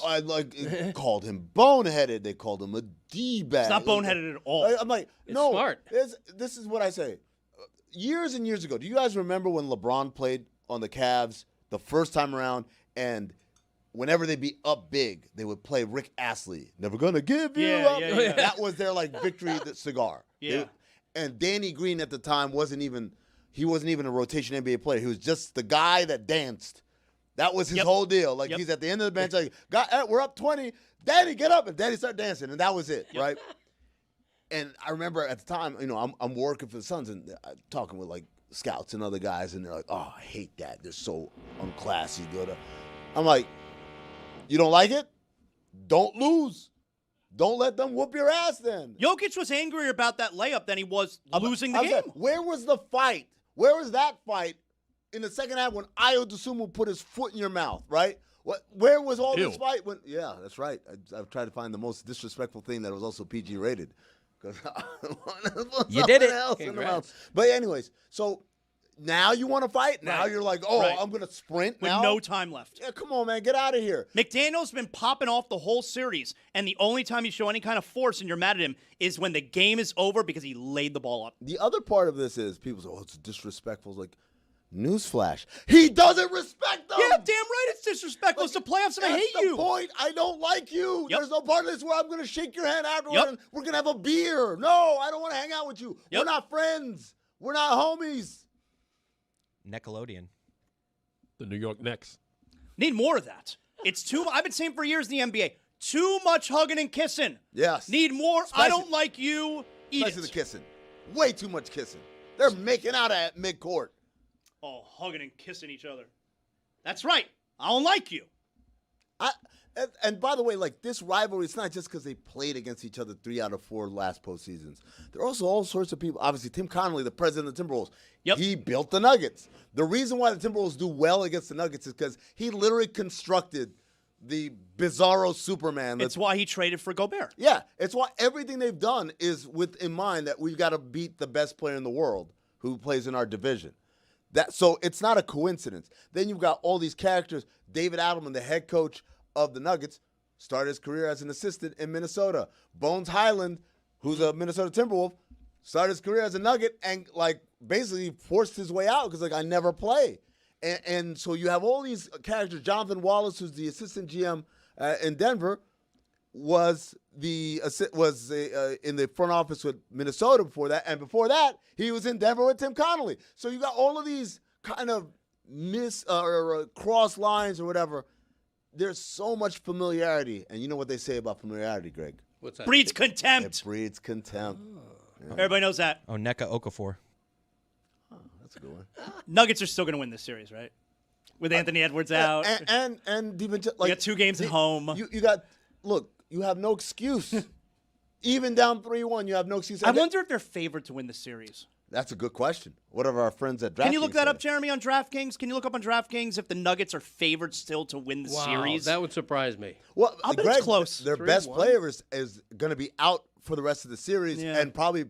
Called him boneheaded. They called him a D-bag. It's not boneheaded at all. I'm like, it's no. Smart. This is what I say. Years and years ago, do you guys remember when LeBron played on the Cavs the first time around, and whenever they'd be up big, they would play Rick Astley, Never Gonna Give You Up. Yeah. That was their victory cigar. Yeah. And Danny Green at the time wasn't even a rotation NBA player. He was just the guy that danced. That was his whole deal. He's at the end of the bench, we're up 20. Danny, get up. And Danny started dancing, and that was it, right? And I remember at the time, I'm working for the Suns and talking with scouts and other guys, and they're like, "Oh, I hate that. They're so unclassy." I'm like, "You don't like it? Don't lose. Don't let them whoop your ass." Then Jokic was angrier about that layup than he was losing the game. Where was the fight? Where was that fight in the second half when Ayo Dosunmu put his foot in your mouth? Right? Where was all this fight? Yeah, that's right. I've tried to find the most disrespectful thing that was also PG rated. You did it. But anyways, so now you want to fight? Now you're like, I'm going to sprint with now? no time left. Yeah, come on, man. Get out of here. McDaniel's been popping off the whole series, and the only time you show any kind of force and you're mad at him is when the game is over because he laid the ball up. The other part of this is people say, it's disrespectful. It's like, newsflash. He doesn't respect them. Yeah, damn right it's disrespectful. It's the playoffs and I hate you. That's the point. I don't like you. There's no part of this where I'm going to shake your hand afterward and we're going to have a beer. No, I don't want to hang out with you. We're not friends. We're not homies. Nickelodeon. The New York Knicks. Need more of that. It's too. I've been saying for years in the NBA, too much hugging and kissing. Yes. Need more. I don't like you. Especially the kissing. Way too much kissing. They're making out at midcourt. Oh, hugging and kissing each other. That's right. I don't like you. And by the way, like this rivalry, it's not just because they played against each other 3 out of 4 last postseasons. There are also all sorts of people. Obviously, Tim Connolly, the president of the Timberwolves, he built the Nuggets. The reason why the Timberwolves do well against the Nuggets is because he literally constructed the bizarro Superman. It's why he traded for Gobert. Yeah, it's why everything they've done is with in mind that we've got to beat the best player in the world who plays in our division. So it's not a coincidence. Then you've got all these characters. David Adelman, the head coach of the Nuggets, started his career as an assistant in Minnesota. Bones Highland, who's a Minnesota Timberwolf, started his career as a Nugget and like basically forced his way out because like I never play. And so you have all these characters. Jonathan Wallace, who's the assistant GM in Denver, was in the front office with Minnesota before that, and before that he was in Denver with Tim Connolly. So you got all of these kind of cross lines or whatever. There's so much familiarity, and you know what they say about familiarity, Greg? What's that? Breeds contempt. It breeds contempt. Yeah. Everybody knows that. Oh, Nneka Okafor. Oh, that's a good one. Nuggets are still going to win this series, right? With Anthony Edwards out. And even like you got 2 games at home. You have no excuse. Even down 3-1, you have no excuse. I wonder if they're favored to win the series. That's a good question. What are our friends at DraftKings? Can you look that up, Jeremy, on DraftKings? Can you look up on DraftKings if the Nuggets are favored still to win the series? That would surprise me. Well, I'll bet Greg, it's close. Their best player is going to be out for the rest of the series and probably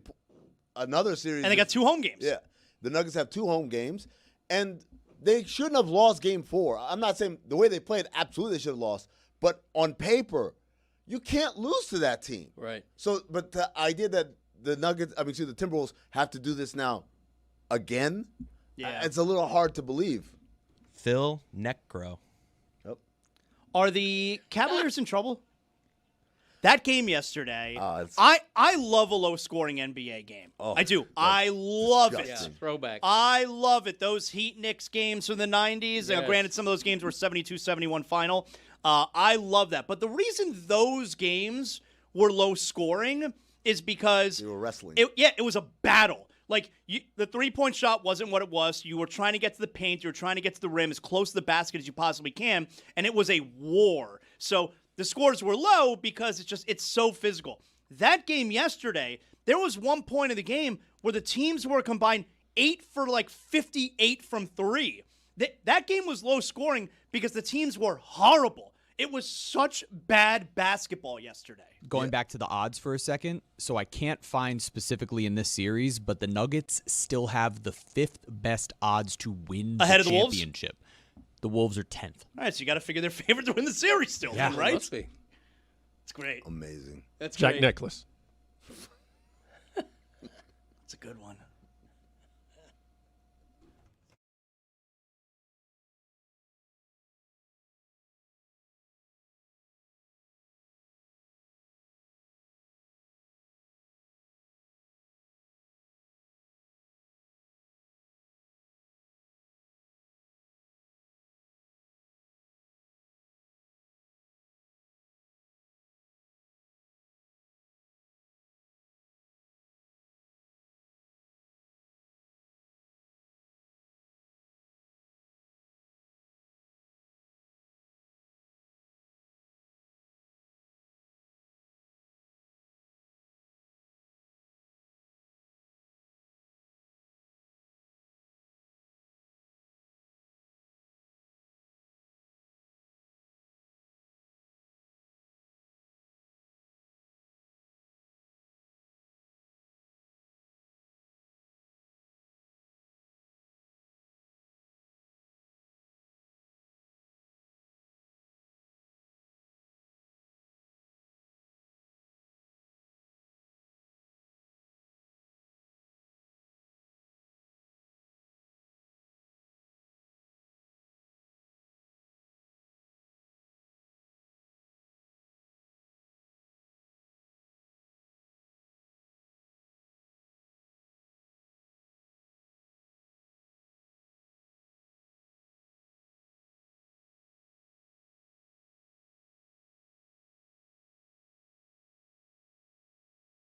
another series. And they got 2 home games. Yeah. The Nuggets have 2 home games, and they shouldn't have lost Game 4. I'm not saying the way they played, absolutely they should have lost. But on paper, you can't lose to that team. Right. So, but the idea that the Timberwolves have to do this now again, it's a little hard to believe. Phil Necro. Yep. Are the Cavaliers in trouble? That game yesterday, I love a low-scoring NBA game. Oh, I do. I love it. Yeah, throwback. I love it. Those Heat-Knicks games from the 90s. Yes. Granted, some of those games were 72-71 final. I love that. But the reason those games were low-scoring is because they were wrestling. It was a battle. Like, the three-point shot wasn't what it was. You were trying to get to the paint. You were trying to get to the rim as close to the basket as you possibly can, and it was a war. So the scores were low because it's so physical. That game yesterday, there was one point in the game where the teams were combined 8 for like 58 from 3. That game was low scoring because the teams were horrible. It was such bad basketball yesterday. Going back to the odds for a second, so I can't find specifically in this series, but the Nuggets still have the 5th best odds to win Ahead the of the Wolves? championship. The Wolves are 10th. All right, so you got to figure they're favored to win the series still, Yeah. then, right? Must be. It's great. Amazing. That's Jack great. Nicklaus. It's a good one.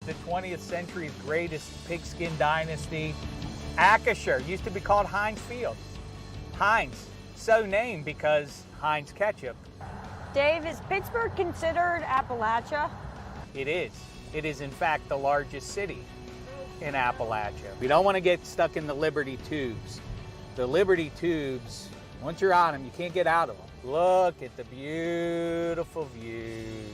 The 20th century's greatest pigskin dynasty. Acrisure used to be called Heinz Field. Heinz, so named because Heinz ketchup. Dave, is Pittsburgh considered Appalachia? It is. It is, in fact, the largest city in Appalachia. We don't want to get stuck in the Liberty Tubes. The Liberty Tubes, once you're on them, you can't get out of them. Look at the beautiful views.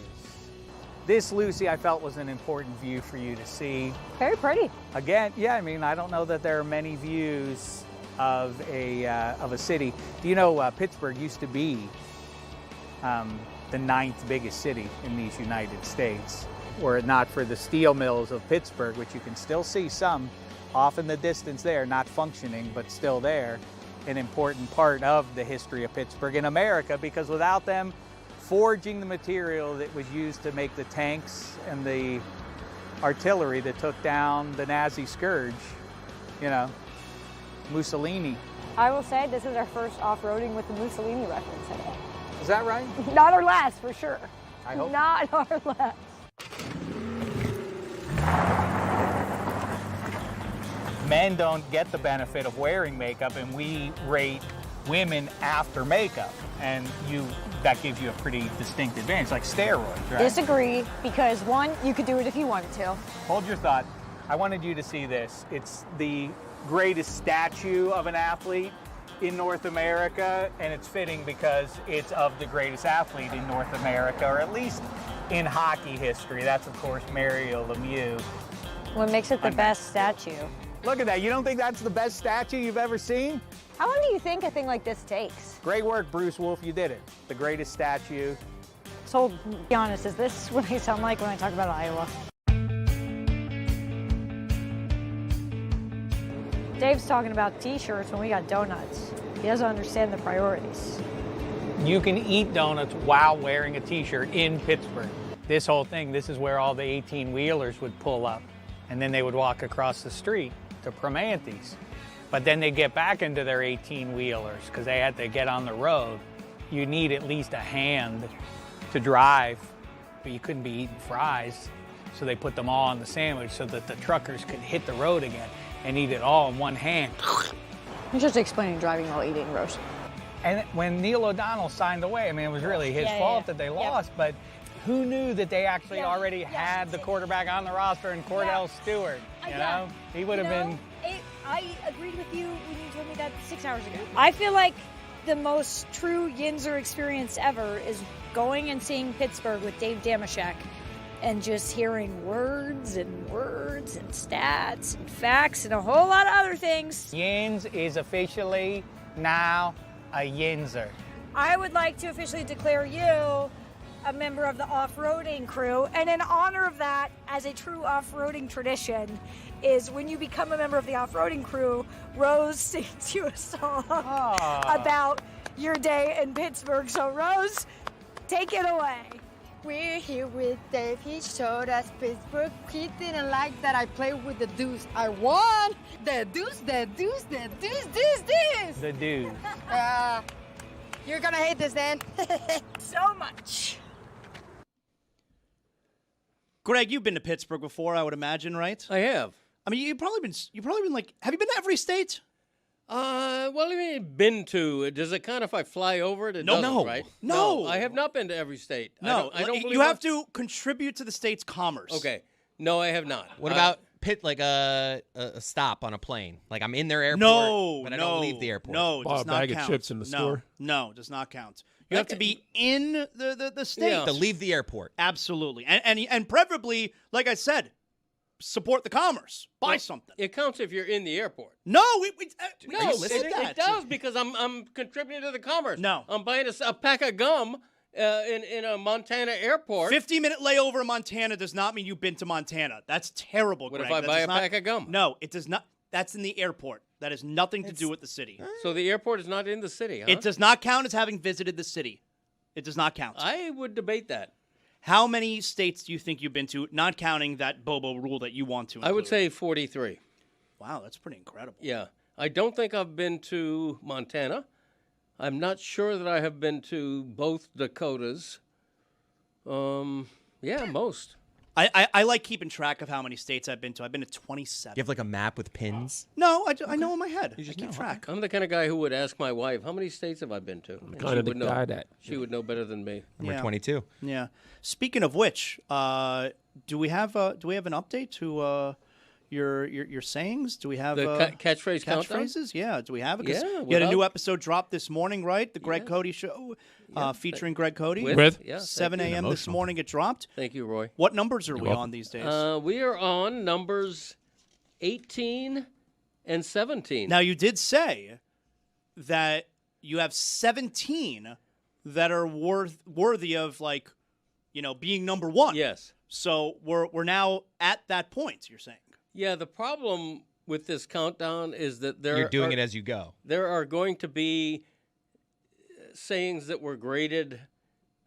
This, Lucy, I felt was an important view for you to see. Very pretty. Again, yeah, I mean, I don't know that there are many views of a city. Do you know Pittsburgh used to be the 9th biggest city in these United States? Were it not for the steel mills of Pittsburgh, which you can still see some off in the distance there, not functioning, but still there, an important part of the history of Pittsburgh in America, because without them forging the material that was used to make the tanks and the artillery that took down the Nazi scourge, you know, Mussolini. I will say this is our first off-roading with the Mussolini reference in it. Is that right? Not our last, for sure. I hope not our last. Men don't get the benefit of wearing makeup, and we rate women after makeup, and that gives you a pretty distinct advantage, like steroids, right? Disagree, because one, you could do it if you wanted to. Hold your thought. I wanted you to see this. It's the greatest statue of an athlete in North America, and it's fitting because it's of the greatest athlete in North America, or at least in hockey history. That's, of course, Mario Lemieux. What makes it the best statue? Look at that. You don't think that's the best statue you've ever seen? How long do you think a thing like this takes? Great work, Bruce Wolf. You did it. The greatest statue. So, be honest, is this what I sound like when I talk about Iowa? Dave's talking about t-shirts when we got donuts. He doesn't understand the priorities. You can eat donuts while wearing a t-shirt in Pittsburgh. This whole thing, this is where all the 18-wheelers would pull up, and then they would walk across the street to Primanti's. But then they get back into their 18-wheelers because they had to get on the road. You need at least a hand to drive, but you couldn't be eating fries. So they put them all on the sandwich so that the truckers could hit the road again and eat it all in one hand. You're just explaining driving while eating, Rose. And when Neil O'Donnell signed away, I mean, it was really his fault that they lost, but who knew that they actually already had the quarterback on the roster and Cordell Stewart, you know? He would have been... I agreed with you when you told me that 6 hours ago. I feel like the most true Yinzer experience ever is going and seeing Pittsburgh with Dave Damashek and just hearing words and stats and facts and a whole lot of other things. Yins is officially now a Yinzer. I would like to officially declare you a member of the off-roading crew, and in honor of that, as a true off-roading tradition, is when you become a member of the off-roading crew, Rose sings you a song about your day in Pittsburgh. So Rose, take it away. We're here with Dave. He showed us Pittsburgh. He didn't like that I played with the deuce. I won the deuce. The deuce. You're gonna hate this, Dan. So much. Greg, you've been to Pittsburgh before, I would imagine, right? I have. I mean, you've probably been like, have you been to every state? Well, I mean, been to. Does it count if I fly over it? It doesn't, right? No. I have not been to every state. No, I don't believe you have to contribute to the state's commerce. Okay. No, I have not. What about like a stop on a plane? Like I'm in their airport, but I don't leave the airport. No, it does not bag count. of chips in the store? No, it does not count. You have to be in the state. To leave the airport. Absolutely. And preferably, like I said, support the commerce. Buy something. It counts if you're in the airport. No, it does because I'm contributing to the commerce. No. I'm buying a pack of gum in a Montana airport. 50-minute layover in Montana does not mean you've been to Montana. That's terrible, What Greg. if I That buy does a not- pack of gum? No, it does not. That's in the airport. That has nothing to do with the city. So the airport is not in the city, huh? It does not count as having visited the city. It does not count. I would debate that. How many states do you think you've been to, not counting that Bobo rule that you want to include? I would say 43. Wow, that's pretty incredible. Yeah. I don't think I've been to Montana. I'm not sure that I have been to both Dakotas. Yeah, most. I like keeping track of how many states I've been to. I've been to 27. You have like a map with pins? No, I know in my head. You just keep track. I'm the kind of guy who would ask my wife, how many states have I been to? And kind of the guy that. She would know better than me. Number 22. Yeah. Speaking of which, do we have an update to your sayings? Do we have The catchphrase countdown? catchphrases? Yeah. Do we have it? 'Cause Yeah, you had a new without- episode dropped this morning, right? The Greg Cody show, featuring Greg Cody. Yeah, 7 thank you. a.m. this morning it dropped. Thank you, Roy. What numbers are we on these days? We are on numbers 18 and 17. Now, you did say that you have 17 that are worthy of, like, being number one. Yes. So we're now at that point, you're saying. Yeah, the problem with this countdown is that You're doing it as you go. There are going to be sayings that were graded.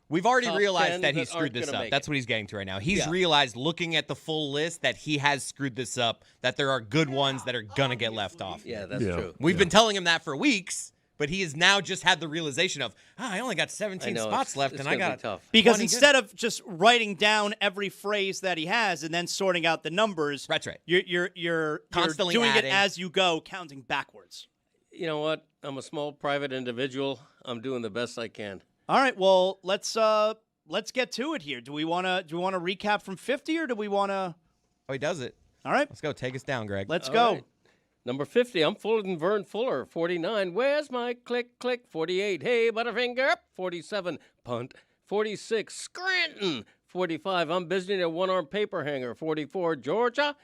We've already top realized 10 that he that screwed aren't this gonna up. make That's it. what he's getting to right now. He's Yeah. realized, looking at the full list, that he has screwed this up, that there are good ones that are going to get left off. Yeah, that's true. We've been telling him that for weeks, but he has now just had the realization of, I only got 17 I know, spots it's- left, it's and I gonna got be tough. Because 20 instead good. of just writing down every phrase that he has and then sorting out the numbers, that's right. You're Constantly doing adding. it as you go, counting backwards. You know what? I'm a small private individual. I'm doing the best I can. All right, well, let's get to it here. Do we want to recap from 50 or do we want to? Oh, he does it. All right, let's go. Take us down, Greg. Let's All go. right. Number 50, I'm Fuller than Vern Fuller. 49, where's my click, click? 48, hey, Butterfinger. 47, punt. 46, Scranton. 45, I'm busy in a one-arm paper hanger. 44, Georgia.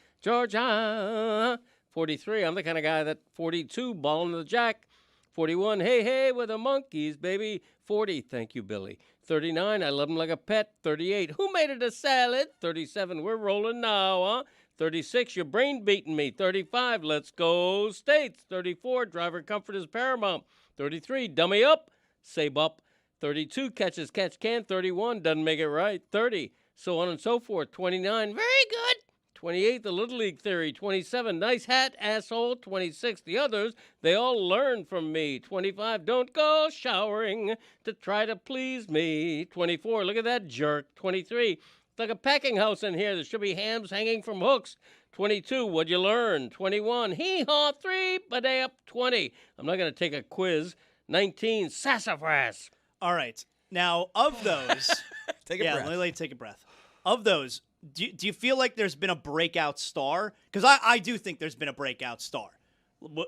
43, I'm the kind of guy that 42, balling the jack. 41, hey, with the monkeys, baby. 40, thank you, Billy. 39, I love him like a pet. 38, who made it a salad? 37, we're rolling now, huh? 36, your brain beating me. 35, let's go States. 34, driver comfort is paramount. 33, dummy up, save up. 32, catches catch can. 31, doesn't make it right. 30, so on and so forth. 29, very good. 28, the Little League theory. 27, nice hat, asshole. 26, the others, they all learn from me. 25, don't go showering to try to please me. 24, look at that jerk. 23, it's like a packing house in here. There should be hams hanging from hooks. 22, what'd you learn? 21, hee-haw, 3, ba-day up. 20, I'm not going to take a quiz. 19, sassafras. All right. Now, of those, take a breath. Let me take a breath. Of those, do you feel like there's been a breakout star? Because I do think there's been a breakout star.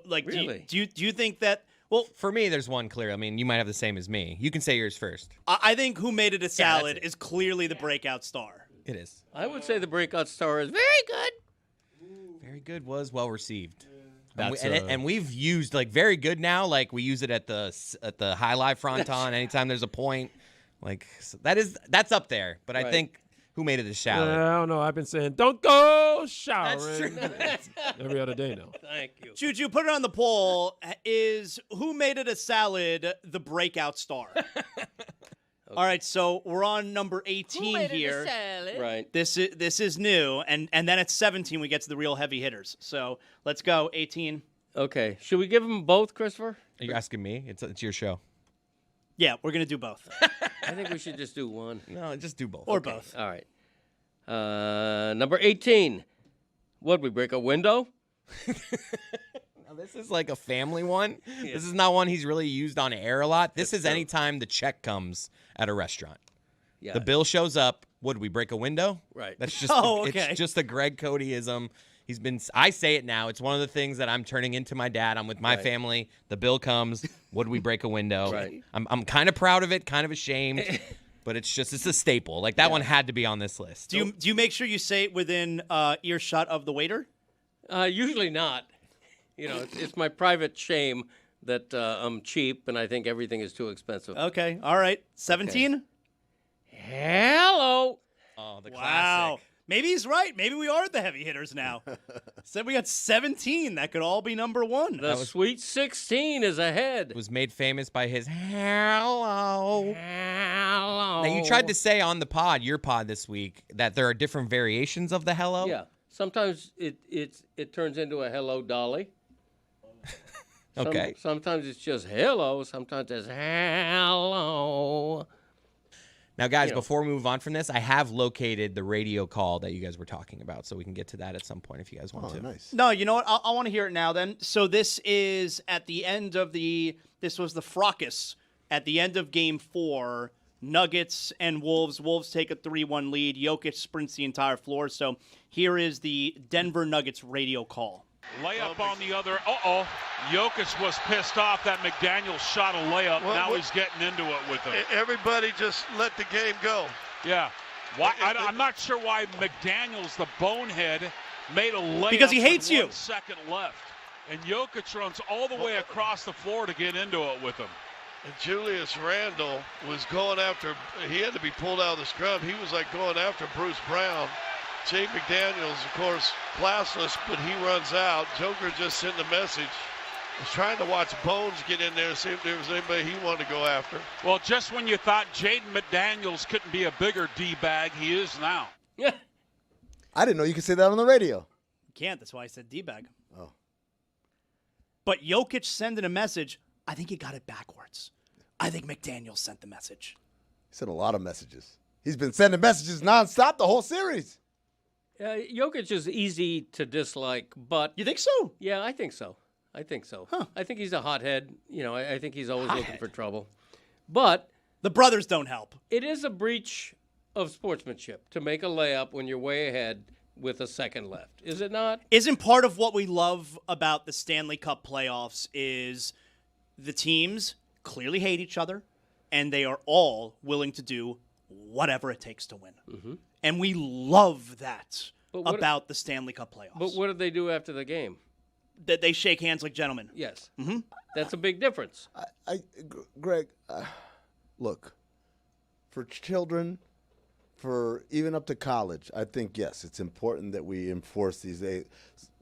Like, really? Do you think that? Well, for me, there's one clear. I mean, you might have the same as me. You can say yours first. I think Who Made It a Salad is clearly the breakout star. It is. I would say the breakout star is very good. Very good was well received. That's, And we've used like very good now. Like we use it at the high live fronton anytime there's a point. Like so that's up there. But I Right. think Who Made It a Salad? I don't know. I've been saying, don't go showering. That's Every other day now. Thank you. Juju, put it on the poll. Is Who Made It a Salad the breakout star? All right, so we're on number 18 here. Right. This is new, and then at 17 we get to the real heavy hitters. So let's go 18. Okay. Should we give them both, Christopher? Are you asking me? It's your show. Yeah, we're gonna do both, I think we should just do one. No, just do both. or both. All right. Number 18. What'd we break a window? Now, this is like a family one. This is not one he's really used on air a lot. This is anytime the check comes at a restaurant. Yeah. The bill shows up. Would we break a window? Right. That's just Oh, okay. It's just a Greg Codyism. I say it now. It's one of the things that I'm turning into my dad. I'm with my Right. family. The bill comes. Would we break a window? Right. I'm kind of proud of it, kind of ashamed, but it's a staple. Like that one had to be on this list. Do you make sure you say it within earshot of the waiter? Usually not. You know, it's my private shame that I'm cheap and I think everything is too expensive. Okay, all right. 17. Hello. Oh, the Wow. classic. Maybe he's right. Maybe we are the heavy hitters now. Said we got 17. That could all be number one. The Sweet 16 is ahead. It was made famous by his hello. Hello. Now, you tried to say on the pod, your pod this week, that there are different variations of the hello. Yeah. Sometimes it turns into a hello, Dolly. Okay. Sometimes it's just hello. Sometimes it's hello. Now, guys, before we move on from this, I have located the radio call that you guys were talking about, so we can get to that at some point if you guys want to. Nice. No, you know what? I want to hear it now then. So this is at the end of this was the fracas at the end of Game 4. Nuggets and Wolves. Wolves take a 3-1 lead. Jokic sprints the entire floor. So here is the Denver Nuggets radio call. Layup on the other. Jokic was pissed off that McDaniels shot a layup. Now he's getting into it with him. Everybody just let the game go. Yeah. Why? I'm not sure why McDaniels, the bonehead, made a layup because he hates with you. 1 second left. And Jokic runs all the way across the floor to get into it with him. And Julius Randle was going after, he had to be pulled out of the scrum. He was like going after Bruce Brown. Jay McDaniels, of course, classless, but he runs out. Joker just sent a message. Was trying to watch Bones get in there, see if there was anybody he wanted to go after. Well, just when you thought Jaden McDaniels couldn't be a bigger D-bag, he is now. Yeah. I didn't know you could say that on the radio. You can't. That's why I said D-bag. Oh. But Jokic sending a message, I think he got it backwards. I think McDaniels sent the message. He sent a lot of messages. He's been sending messages nonstop the whole series. Jokic is easy to dislike, but... You think so? Yeah, I think so. Huh. I think he's a hothead. I think he's always looking for trouble. But... The brothers don't help. It is a breach of sportsmanship to make a layup when you're way ahead with a second left. Is it not? Isn't part of what we love about the Stanley Cup playoffs is the teams clearly hate each other, and they are all willing to do whatever it takes to win. Mm-hmm. And we love that about the Stanley Cup playoffs. But what do they do after the game? That they shake hands like gentlemen. Yes. Mm-hmm. That's a big difference. Greg, look, for children, for even up to college, I think, yes, it's important that we enforce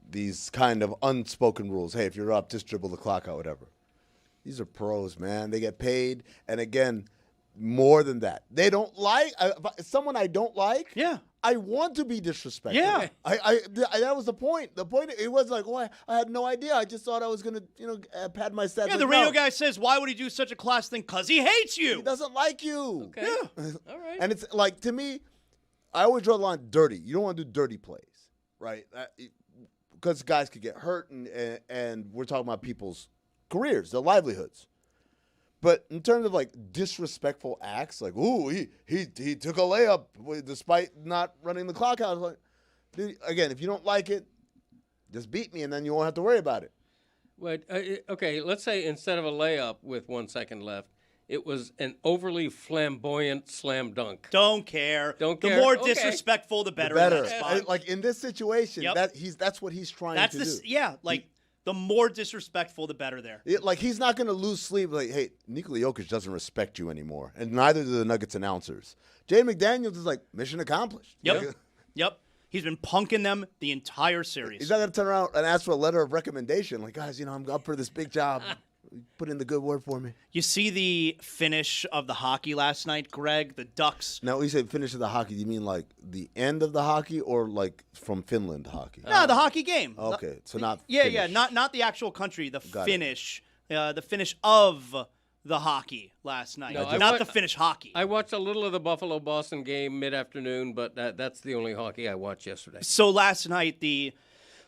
these kind of unspoken rules. Hey, if you're up, just dribble the clock out, whatever. These are pros, man. They get paid. And again, more than that. They don't like someone I don't like. Yeah. I want to be disrespectful. Yeah. That was the point. The point, it was like, I had no idea. I just thought I was going to, pad my stats. Yeah, the radio guy says, why would he do such a class thing? Because he hates you. He doesn't like you. Okay. Yeah. All right. And it's like, to me, I always draw the line dirty. You don't want to do dirty plays, right? Because guys could get hurt, and we're talking about people's careers, their livelihoods. But in terms of like disrespectful acts, like, ooh, he took a layup despite not running the clock out. I was like, dude, again, if you don't like it, just beat me, and then you won't have to worry about it. But, okay, let's say instead of a layup with 1 second left, it was an overly flamboyant slam dunk. Don't care. Don't care. The more Okay. disrespectful, the better. The better. In that spot. Like in this situation, Yep. that's what he's trying to do. Yeah, like the more disrespectful, the better there. Like he's not going to lose sleep. Like, hey, Nikola Jokic doesn't respect you anymore, and neither do the Nuggets announcers. Jay McDaniels is like, mission accomplished. Yep. Yep. He's been punking them the entire series. He's not going to turn around and ask for a letter of recommendation. Like, guys, I'm up for this big job. Put in the good word for me. You see the finish of the hockey last night, Greg? The Ducks. Now, when you say finish of the hockey, you mean like the end of the hockey or like from Finland hockey? No, the hockey game. Okay, so not Yeah, finish. yeah, not the actual country, the Got it. finish. The finish of the hockey last night. No, not the finish hockey. I watched a little of the Buffalo-Boston game mid-afternoon, but that's the only hockey I watched yesterday. So last night, the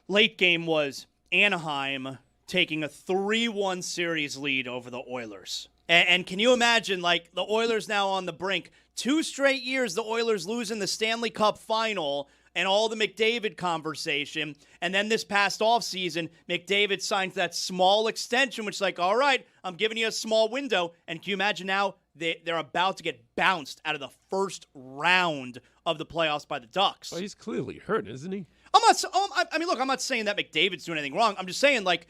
late game was Anaheim taking a 3-1 series lead over the Oilers. And can you imagine, like, the Oilers now on the brink? 2 straight years the Oilers lose in the Stanley Cup final and all the McDavid conversation. And then this past offseason, McDavid signs that small extension, which is like, all right, I'm giving you a small window. And can you imagine now they're about to get bounced out of the first round of the playoffs by the Ducks? Well, he's clearly hurt, isn't he? I'm not saying that McDavid's doing anything wrong. I'm just saying, like,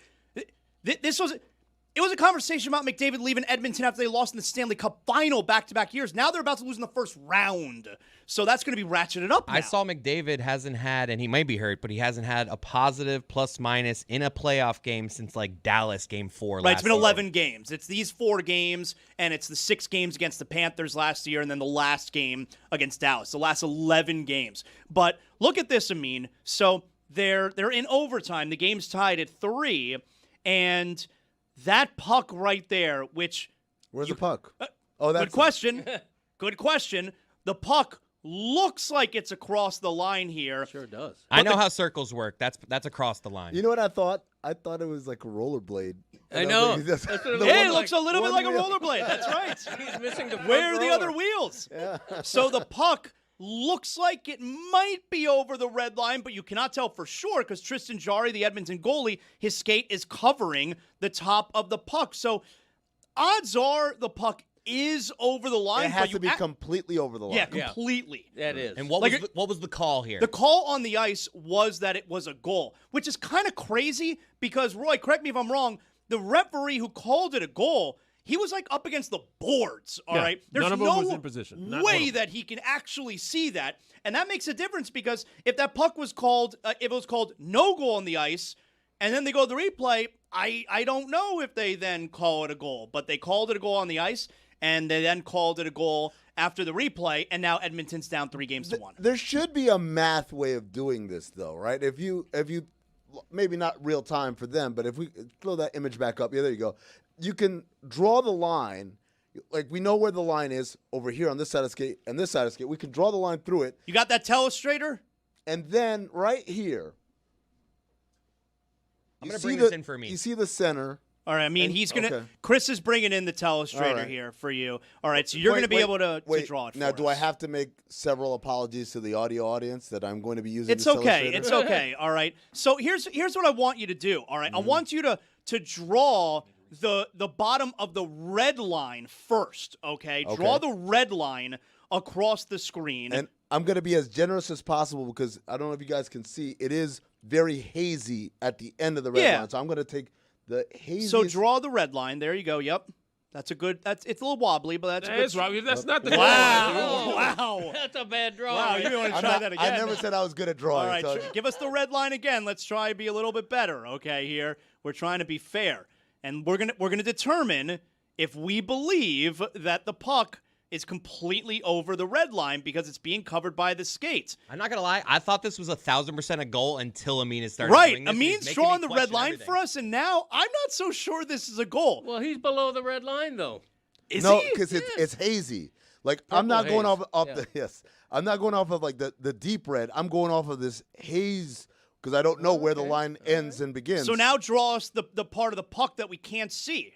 it was a conversation about McDavid leaving Edmonton after they lost in the Stanley Cup final back-to-back years. Now they're about to lose in the first round. So that's going to be ratcheted up now. I saw McDavid hasn't had, and he might be hurt, but he hasn't had a positive plus-minus in a playoff game since, like, Dallas Game 4 last Right, it's been season. 11 games. It's these 4 games, and it's the 6 games against the Panthers last year, and then the last game against Dallas. The last 11 games. But look at this, Amin. So they're in overtime. The game's tied at 3, and that puck right there, which... Where's the puck? Good question. good question. The puck looks like it's across the line here. Sure does. I know how circles work. That's across the line. You know what I thought? I thought it was like a rollerblade. I know. That's what it It looks a little bit like a rollerblade. That's right. He's missing the Where are the roller. other wheels? So the puck looks like it might be over the red line, but you cannot tell for sure because Tristan Jarry, the Edmonton goalie, his skate is covering the top of the puck. So odds are the puck is over the line. It has but to be completely over the line. Yeah, completely. That is. And what was the call here? The call on the ice was that it was a goal, which is kind of crazy because, Roy, correct me if I'm wrong, the referee who called it a goal, he was like up against the boards, all right? There's none of them no was in position. Not one way of them. that he can actually see that. And that makes a difference because if that puck was called, if it was called no goal on the ice, and then they go to the replay, I don't know if they then call it a goal. But they called it a goal on the ice, and they then called it a goal after the replay, and now Edmonton's down 3-1. There should be a math way of doing this, though, right? If you maybe not real time for them, but if we throw that image back up, yeah, there you go. You can draw the line, like we know where the line is over here on this side of the skate and this side of the skate. We can draw the line through it. You got that telestrator? And then right here, I'm going to bring this in for me. You see the center. All right, I mean, he's going to – Chris is bringing in the telestrator here for you. All right, so you're going to be able to draw it for Now, do us. I have to make several apologies to the audio audience that I'm going to be using It's this okay. illustrator? It's okay. All right. So here's what I want you to do. All right. I want you to draw the bottom of the red line first. Okay. Draw the red line across the screen. And I'm going to be as generous as possible because I don't know if you guys can see. It is very hazy at the end of the red line. So I'm going to take the hazy. So draw the red line. There you go. Yep. It's a little wobbly, but that's a good. Right. That's not the Wow. That's a bad draw. Wow, you want to try that again? I never said I was good at drawing. All right, so. give us the red line again. Let's try to be a little bit better, okay, here. We're trying to be fair. And we're gonna determine if we believe that the puck is completely over the red line because it's being covered by the skates. I'm not going to lie. I thought this was 1,000% a goal until Amin has started Right. doing this. Amin's drawing the red line for us, and now I'm not so sure this is a goal. Well, he's below the red line, though. No, because it's hazy. Like I'm not going haze. off the I'm not going off of like the deep red. I'm going off of this haze because I don't know where the line ends and begins. So now draw us the part of the puck that we can't see.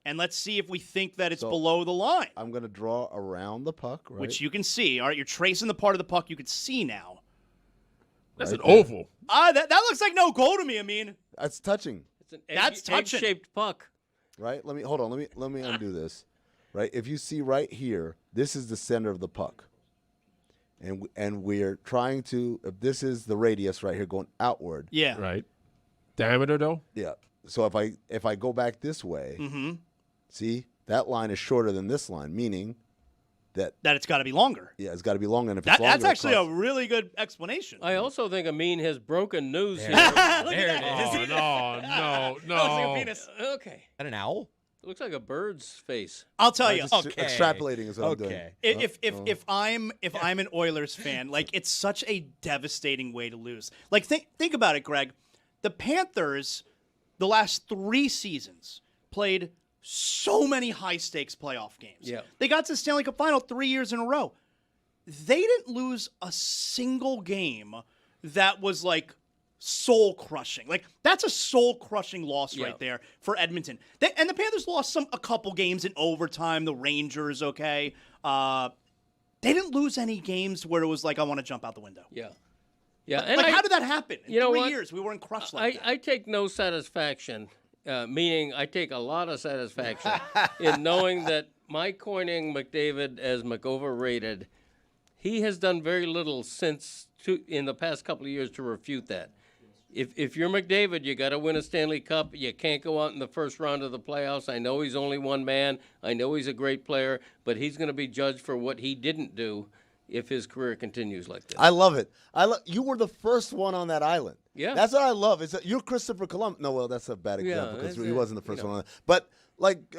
And let's see if we think that it's below the line. I'm going to draw around the puck, right? Which you can see. All right, you're tracing the part of the puck you can see now. That's an oval. That looks like no goal to me, Amin. That's touching. It's an That's touching. egg-shaped puck. Right? Let me undo this. Right? If you see right here, this is the center of the puck. And we're trying to, if this is the radius right here going outward. Yeah. Right. Diameter, though? Yeah. So if I go back this way, see, that line is shorter than this line, meaning that it's got to be longer. Yeah, it's got to be longer. And if it's longer, that's actually a really good explanation. I also think Amin has broken news here. Look at that. Oh, no. That looks like a penis. Okay. Is that an owl? It looks like a bird's face. I'll tell you. Extrapolating is what I'm doing. If I'm an Oilers fan, like it's such a devastating way to lose. Like think about it, Greg. The Panthers, the last 3 seasons, played so many high-stakes playoff games. Yeah. They got to the Stanley Cup Final 3 years in a row. They didn't lose a single game that was like soul-crushing. Like that's a soul-crushing loss right there for Edmonton. And the Panthers lost a couple games in overtime. The Rangers, okay. They didn't lose any games where it was like I want to jump out the window. Yeah. Yeah. And how did that happen? In 3 years, we weren't crushed like that. I take no satisfaction, meaning I take a lot of satisfaction in knowing that my coining McDavid as McOverrated, he has done very little in the past couple of years to refute that. If you're McDavid, you got to win a Stanley Cup. You can't go out in the first round of the playoffs. I know he's only one man. I know he's a great player, but he's going to be judged for what he didn't do if his career continues like this. I love it. You were the first one on that island. Yeah. That's what I love. You're Christopher Columbus. No, well, that's a bad example because he wasn't the first one on it. But like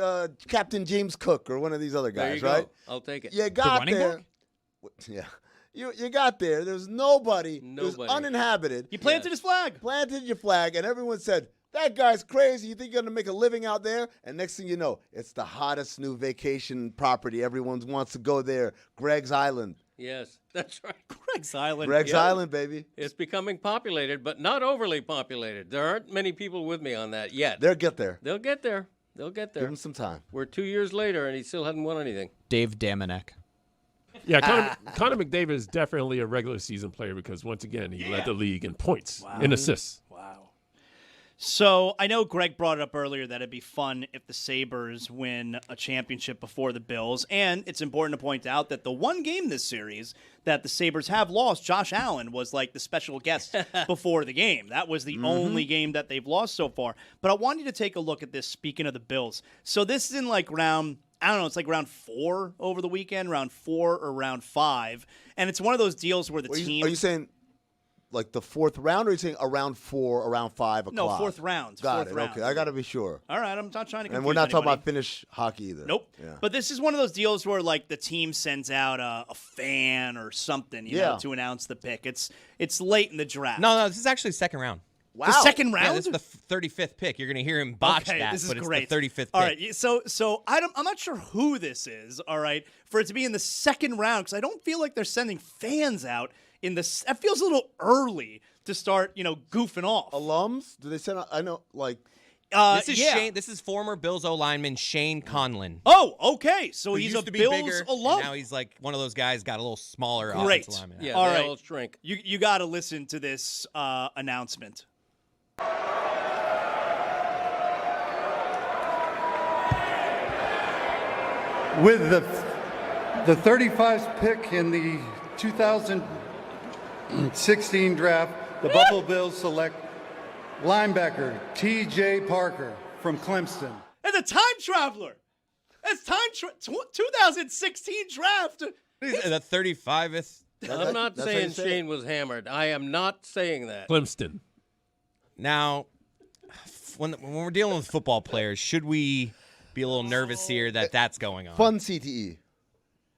Captain James Cook or one of these other guys, right? Go. I'll take it. You got there. Yeah. You got there. There's nobody. It was uninhabited. You planted his flag. Planted your flag, and everyone said, That guy's crazy. You think you're going to make a living out there? And next thing you know, it's the hottest new vacation property. Everyone wants to go there. Greg's Island. Yes, that's right. Greg's Island. Greg's Island, baby. It's becoming populated, but not overly populated. There aren't many people with me on that yet. They'll get there. They'll get there. They'll get there. Give them some time. We're 2 years later, and he still hasn't won anything. Dave Damanek. Yeah, Connor McDavid is definitely a regular season player because, once again, he led the league in points, in assists. Wow. So I know Greg brought it up earlier that it'd be fun if the Sabres win a championship before the Bills. And it's important to point out that the one game this series that the Sabres have lost, Josh Allen was like the special guest before the game. That was the only game that they've lost so far. But I want you to take a look at this, speaking of the Bills. So this is in like round, I don't know, it's like round 4 over the weekend, round 4 or round 5. And it's one of those deals where the team... Are you saying like the 4th round, or are you saying around 4, around 5 o'clock? No, 4th round. Got fourth it. round. Okay, I got to be sure. All right, I'm not trying to confuse And we're not talking anybody. about Finnish hockey either. Nope. Yeah. But this is one of those deals where like the team sends out a fan or something, you know, to announce the pick. It's late in the draft. No, this is actually second round. Wow. The second round? Yeah, this is the 35th pick. You're going to hear him botch that, this is but great. it's the 35th pick. All right, so I'm not sure who this is, all right, for it to be in the second round, because I don't feel like they're sending fans out in the. That feels a little early to start, goofing off. Alums? Do they send out? I know, like. This is Shane. This is former Bills O lineman Shane Conlon. Oh, okay. So who he's used a to be Bills bigger, alum. And now he's like one of those guys got a little smaller Great. offensive lineman. Yeah, all they right. all shrink. You got to listen to this announcement. With the 35th pick in the 2016 draft, the Buffalo Bills select linebacker T.J. Parker from Clemson. And a time traveler. That's 2016 draft. The 35th. I'm not saying Shane was hammered. I am not saying that. Clemson. Now, when we're dealing with football players, should we be a little nervous here that that's going on? Fun CTE.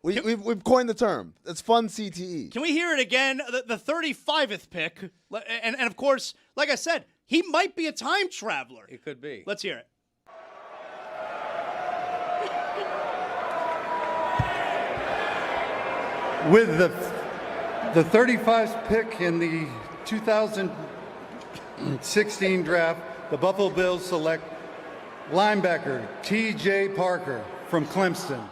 We've coined the term. It's fun CTE. Can we hear it again? The 35th pick. And of course, like I said, he might be a time traveler. It could be. Let's hear it. With the 35th pick in the 2016 draft, the Buffalo Bills select linebacker T.J. Parker from Clemson.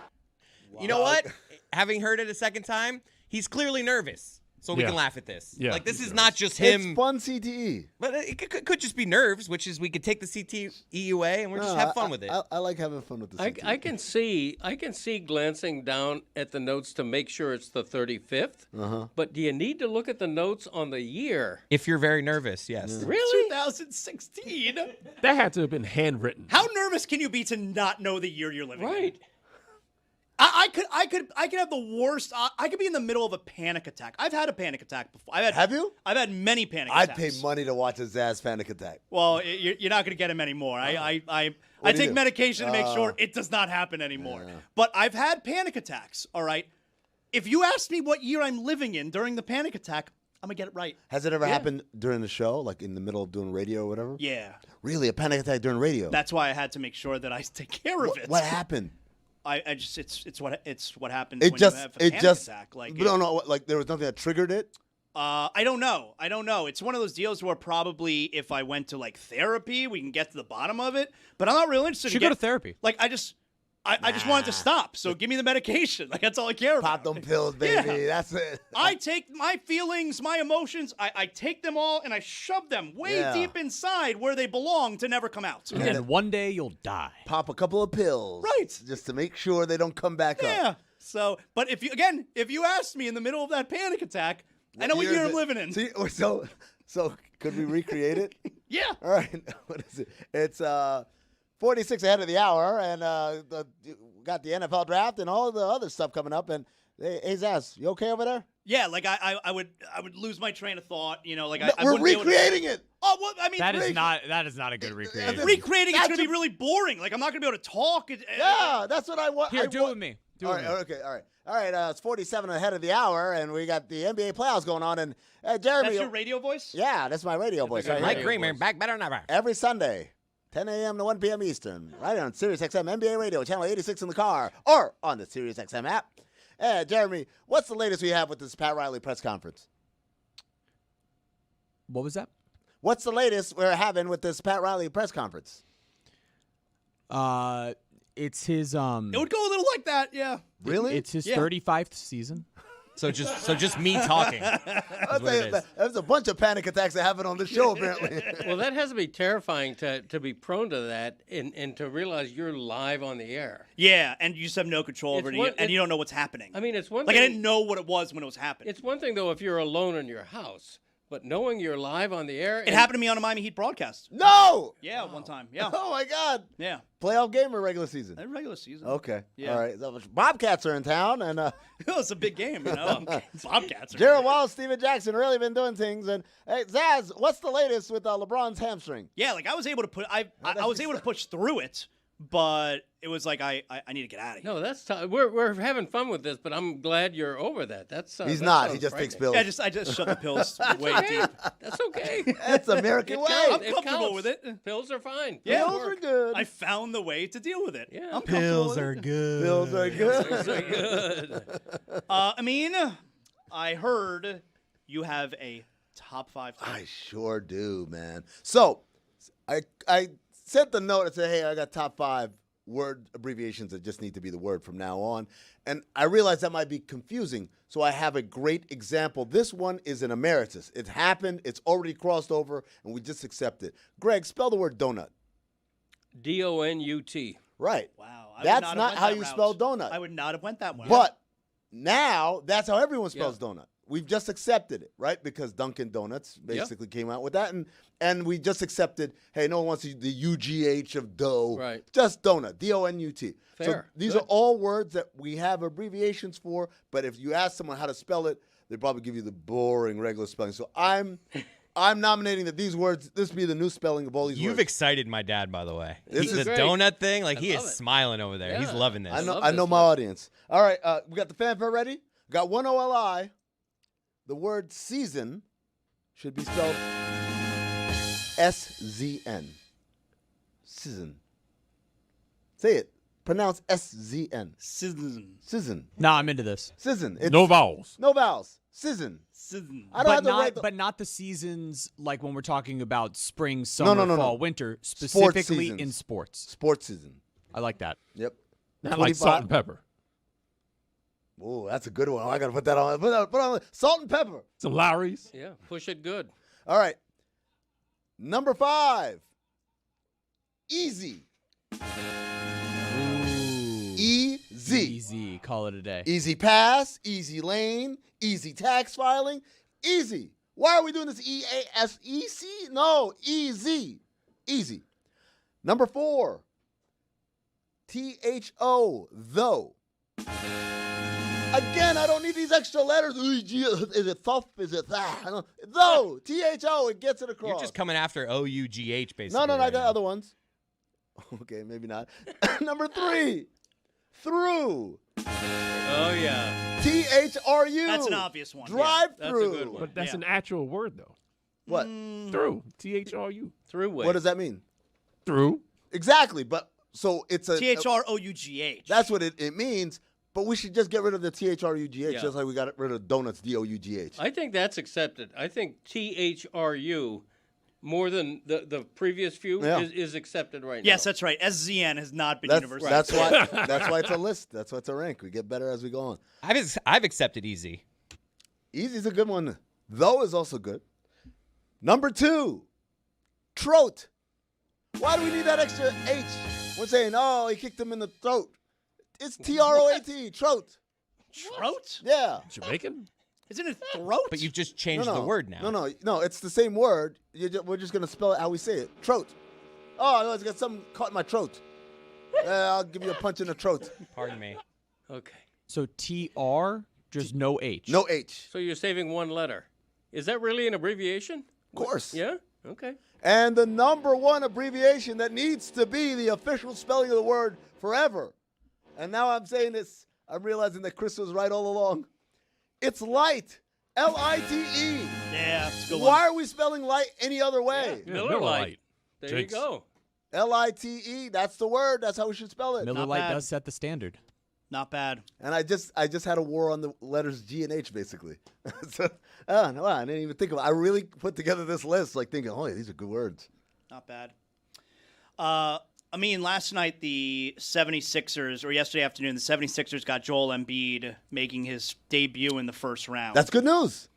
You know what? Having heard it a second time, he's clearly nervous. So we can laugh at this. Yeah, like, this is not just him. It's fun CTE. But it could just be nerves, which is we could take the CTE away and we'll just have fun with it. I like having fun with the CTE. I can see glancing down at the notes to make sure it's the 35th. But do you need to look at the notes on the year? If you're very nervous, yes. Really? 2016? That had to have been handwritten. How nervous can you be to not know the year you're living in? Right. I could have the worst. I could be in the middle of a panic attack. I've had a panic attack before. Have you? I've had many panic I'd attacks. pay money to watch a Zaz panic attack. Well, you're not going to get them anymore. I take medication to make sure it does not happen anymore. Yeah. But I've had panic attacks. All right. If you ask me what year I'm living in during the panic attack, I'm gonna get it right. Has it ever happened during the show, like in the middle of doing radio or whatever? Yeah. Really, a panic attack during radio? That's why I had to make sure that I take care of it. What happened? It's what happens It when just you have a panic attack. Like like there was nothing that triggered it. I don't know. It's one of those deals where probably if I went to like therapy, we can get to the bottom of it. But I'm not really interested. Should go to therapy. Like I just wanted to stop. So give me the medication. Like that's all I care about. Pop them pills, baby. Yeah. That's it. I take my feelings, my emotions, I take them all and I shove them way deep inside where they belong to never come out. And one day you'll die. Pop a couple of pills, right? Just to make sure they don't come back up. Yeah. So, but if you asked me in the middle of that panic attack, I know what year I'm living in. So could we recreate it? Yeah. All right. What is it? It's 46 ahead of the hour, and got the NFL draft and all the other stuff coming up. And hey, Zaz, you okay over there? Yeah, like I would lose my train of thought. Like we're recreating it. Oh, well, I mean, that is not a good recreation. Recreating it's going to be really boring. Like I'm not going to be able to talk. Yeah, that's what I want. Here, do it with me. All right. It's 47 ahead of the hour, and we got the NBA playoffs going on. And Jeremy, That's your radio voice? Yeah, that's my radio voice. Right Mike here. Greenman back better than ever. Every Sunday, 10 a.m. to 1 p.m. Eastern, right on SiriusXM NBA Radio, channel 86 in the car, or on the SiriusXM app. Jeremy, what's the latest we have with this Pat Riley press conference? What was that? What's the latest we're having with this Pat Riley press conference? It's his It would go a little like that, yeah. Really? It's his Yeah. 35th season. So just me talking. That's what it is. There's a bunch of panic attacks that happen on this show, apparently. Well, that has to be terrifying to be prone to that and to realize you're live on the air. Yeah, and you just have no control over it, and you don't know what's happening. I mean, it's one Like, thing. I didn't know what it was when it was happening. It's one thing, though, if you're alone in your house, but knowing you're live on the air. It happened to me on a Miami Heat broadcast. No! Yeah, one time. Yeah. Oh, my God. Yeah. Playoff game or regular season? Regular season. Okay. Yeah. All right. So, Bobcats are in town, and It's a big game, you know. Bobcats. Gerald Wallace, Steven Jackson really been doing things. And hey, Zaz, what's the latest with LeBron's hamstring? Yeah, like I was able to push through it, but it was like I need to get out of here. No, that's tough. We're having fun with this, but I'm glad you're over that. That's He's that not. sounds He just takes frightening. pills. Yeah, I just shut the pills way deep. That's okay. That's the American way. I'm comfortable with it. Pills are fine. Yeah, Pills are good. I found the way to deal with it. Yeah. I'm comfortable with it. good. Pills are good. Pills are good. I mean, I heard you have a top 5 team. I sure do, man. So I sent the note and said, hey, I got top 5 word abbreviations that just need to be the word from now on. And I realized that might be confusing, so I have a great example. This one is an emeritus. It happened, it's already crossed over, and we just accept it. Greg, spell the word donut. D-O-N-U-T. Right. Wow. That's not how you spell donut. I would not have went that way. But now that's how everyone spells donut. We've just accepted it, right? Because Dunkin' Donuts basically came out with that, and we just accepted, hey, no one wants the UGH of dough. Right. Just donut, D-O-N-U-T. So Fair. these Good. are all words that we have abbreviations for, but if you ask someone how to spell it, they'd probably give you the boring regular spelling. So I'm nominating that these words, this be the new spelling of all these You've words. excited my dad, by the way. This The is great. donut thing, like I he is love it. smiling over there. He's Yeah. loving this. I know love this my one. audience. All right, we got the fanfare ready. Got one OLI. The word season should be spelled S-Z-N. Season. Say it. Pronounce S-Z-N. Season. Nah, I'm into this. Season. No vowels. No vowels. Season. I don't have to write But not the seasons like when we're talking about spring, summer, no. fall, winter, specifically in seasons. sports. Sports season. I like that. Yep. Not like salt and pepper. Oh, that's a good one. I got to put that on. Put on salt and pepper. Some Lowry's. Yeah, push it good. All right. Number 5. Easy. Easy. Easy. Call it a day. Easy pass, easy lane, easy tax filing, easy. Why are we doing this E-A-S-E-C? No, easy. Easy. Number 4. T-H-O, though. Again, I don't need these extra letters. Is it thuff? Is it that? Though, T-H-O, it gets it across. You're just coming after O-U-G-H, basically. No, I right got now. other ones. Okay, maybe not. Number 3, through. Oh, yeah. T-H-R-U. That's an obvious one. Drive That's a through. good one. But that's an actual word, though. What? Through. T-H-R-U. Throughway. What does that mean? Through. Exactly, but so it's a T-H-R-O-U-G-H. That's what it means. But we should just get rid of the T-H-R-U-G-H, Yeah. just like we got rid of donuts, D-O-U-G-H. I think that's accepted. I think T-H-R-U, more than the previous few, Yeah. is accepted right Yes, now. that's right. SZN has not been That's universal. that's why it's a list. That's why it's a rank. We get better as we go on. I've accepted easy. Easy's a good one. Though is also good. Number 2, trote. Why do we need that extra H? We're saying, oh, he kicked him in the throat. It's T-R-O-A-T, trote. Trote? Yeah. Jamaican? Isn't it throat? But you've just changed the word now. No, it's the same word. We're just going to spell it how we say it. Trote. Oh, I got something caught in my throat. I'll give you a punch in the throat. Pardon me. Okay. So T-R, just no H. No H. So you're saving one letter. Is that really an abbreviation? Of course. Yeah? Okay. And the number 1 abbreviation that needs to be the official spelling of the word forever. And now I'm saying this, I'm realizing that Chris was right all along. It's light. L-I-T-E. Yeah, it's a good one. Why are we spelling light any other way? Yeah, Miller Lite. There you go. L-I-T-E. That's the word. That's how we should spell it. Miller Lite does set the standard. Not bad. And I just had a war on the letters G and H, basically. So, no, I didn't even think of it. I really put together this list, like thinking, oh, yeah, these are good words. Not bad. I mean, last night the 76ers, or yesterday afternoon, the 76ers got Joel Embiid making his debut in the first round. That's good news.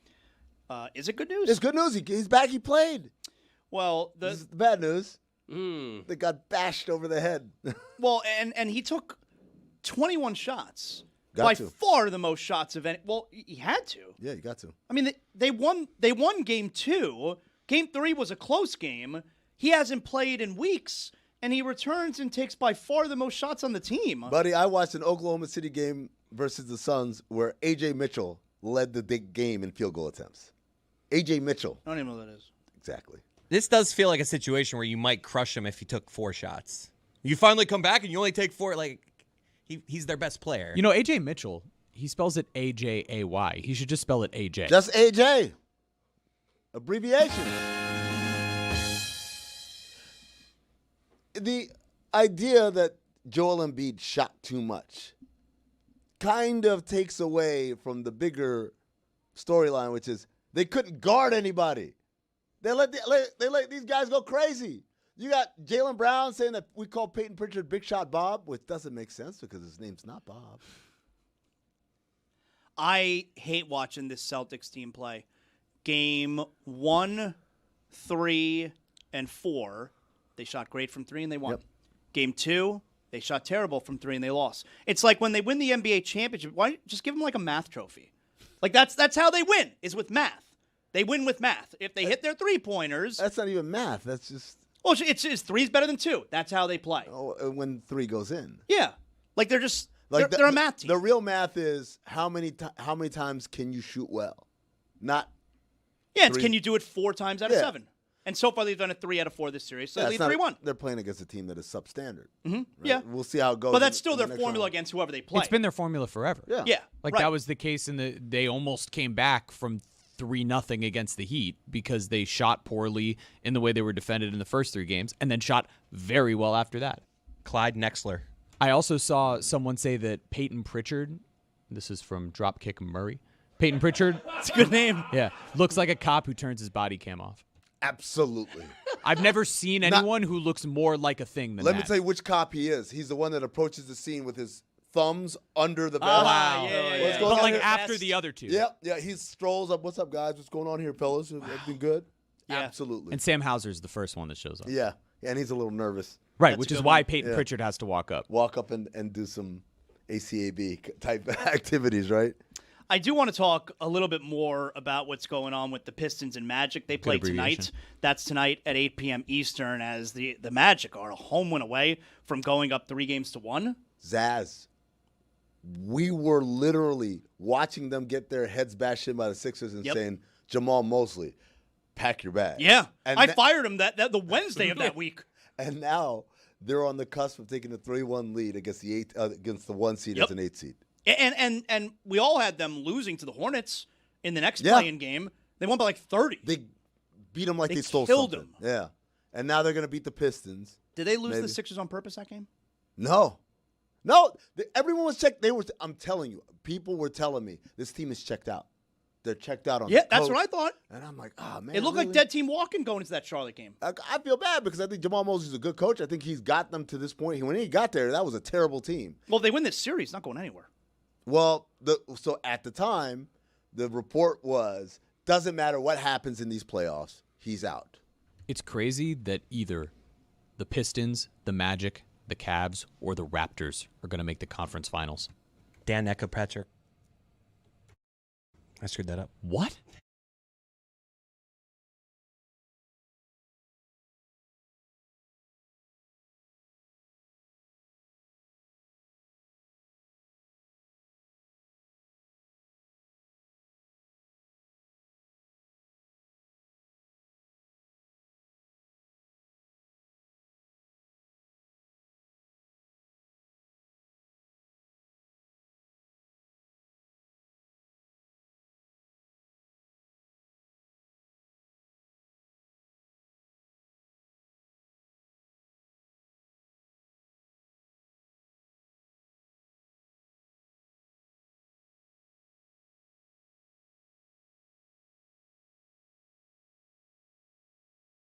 Is it good news? It's good news. He's back. He played. Well, this is the bad news. They got bashed over the head. Well, and he took 21 shots. Got by to. far the most shots of any. Well, he had to. Yeah, you got to. I mean, they won game 2. Game 3 was a close game. He hasn't played in weeks, and he returns and takes by far the most shots on the team. Buddy, I watched an Oklahoma City game versus the Suns where A.J. Mitchell led the big game in field goal attempts. A.J. Mitchell. I don't even know who that is. Exactly. This does feel like a situation where you might crush him if he took 4 shots. You finally come back and you only take 4. Like, he's their best player. You know, A.J. Mitchell, he spells it A-J-A-Y. He should just spell it A.J. Just A.J. Abbreviation. The idea that Joel Embiid shot too much kind of takes away from the bigger storyline, which is they couldn't guard anybody. They let these guys go crazy. You got Jaylen Brown saying that we call Peyton Pritchard Big Shot Bob, which doesn't make sense because his name's not Bob. I hate watching this Celtics team play. Game 1, 3, and 4, they shot great from 3 and they won. Yep. Game 2, they shot terrible from 3 and they lost. It's like when they win the NBA championship, why just give them like a math trophy? Like that's how they win, is with math. They win with math. If they hit their 3-pointers. That's not even math. That's just. Well, it's 3's better than 2. That's how they play. Oh, when 3 goes in. Yeah. Like they're just like they're a math team. The real math is how many times can you shoot well? Not. Yeah, it's can you do it 4 times out of 7? And so far they've done it 3 out of 4 this series. So they lead 3-1. They're playing against a team that is substandard. Mm-hmm. Right? Yeah. We'll see how it goes. But that's still their next formula round. against whoever they play. It's been their formula forever. Yeah. Yeah. Like right. that was the case they almost came back from 3-0 against the Heat because they shot poorly in the way they were defended in the first 3 games and then shot very well after that. Clyde Nexler. I also saw someone say that Peyton Pritchard, this is from Dropkick Murray, Peyton Pritchard. It's a good name. Yeah. Looks like a cop who turns his body cam off. Absolutely. I've never seen anyone who looks more like a thing than Let that. me tell you which cop he is. He's the one that approaches the scene with his thumbs under the vest. Wow. What's going But on like here? after the other 2. Yep. Yeah, he strolls up. What's up, guys? What's going on here, fellas? Everything good? Yeah. Absolutely. And Sam Hauser's the first one that shows up. Yeah. And he's a little nervous. Right, That's which a is good why one. Peyton Pritchard has to walk up. Walk up and do some ACAB type activities, right? I do want to talk a little bit more about what's going on with the Pistons and Magic. They play tonight. abbreviation. That's tonight at 8 p.m. Eastern as the Magic are a home win away from going up 3-1. Zaz, we were literally watching them get their heads bashed in by the Sixers and saying, Jamal Mosley, pack your bag. Yeah, And I fired him the Wednesday of that week. And now they're on the cusp of taking a 3-1 lead against the 1 seed as an 8 seed. And we all had them losing to the Hornets in the next play-in game. They won by like 30. They beat them like they stole killed something. them. Yeah. And now they're going to beat the Pistons. Did they lose Maybe. the Sixers on purpose that game? No. Everyone was checked. I'm telling you, people were telling me this team is checked out. They're checked out on. Yeah, the that's coach. what I thought. And I'm like, oh man, It looked like really? dead team walking going into that Charlotte game. I feel bad because I think Jamal Mosley's a good coach. I think he's got them to this point. When he got there, that was a terrible team. Well, if they win this series, not going anywhere. Well, so at the time, the report was, doesn't matter what happens in these playoffs, he's out. It's crazy that either the Pistons, the Magic, the Cavs, or the Raptors are going to make the conference finals. Dan Eckerpatrick. I screwed that up. What?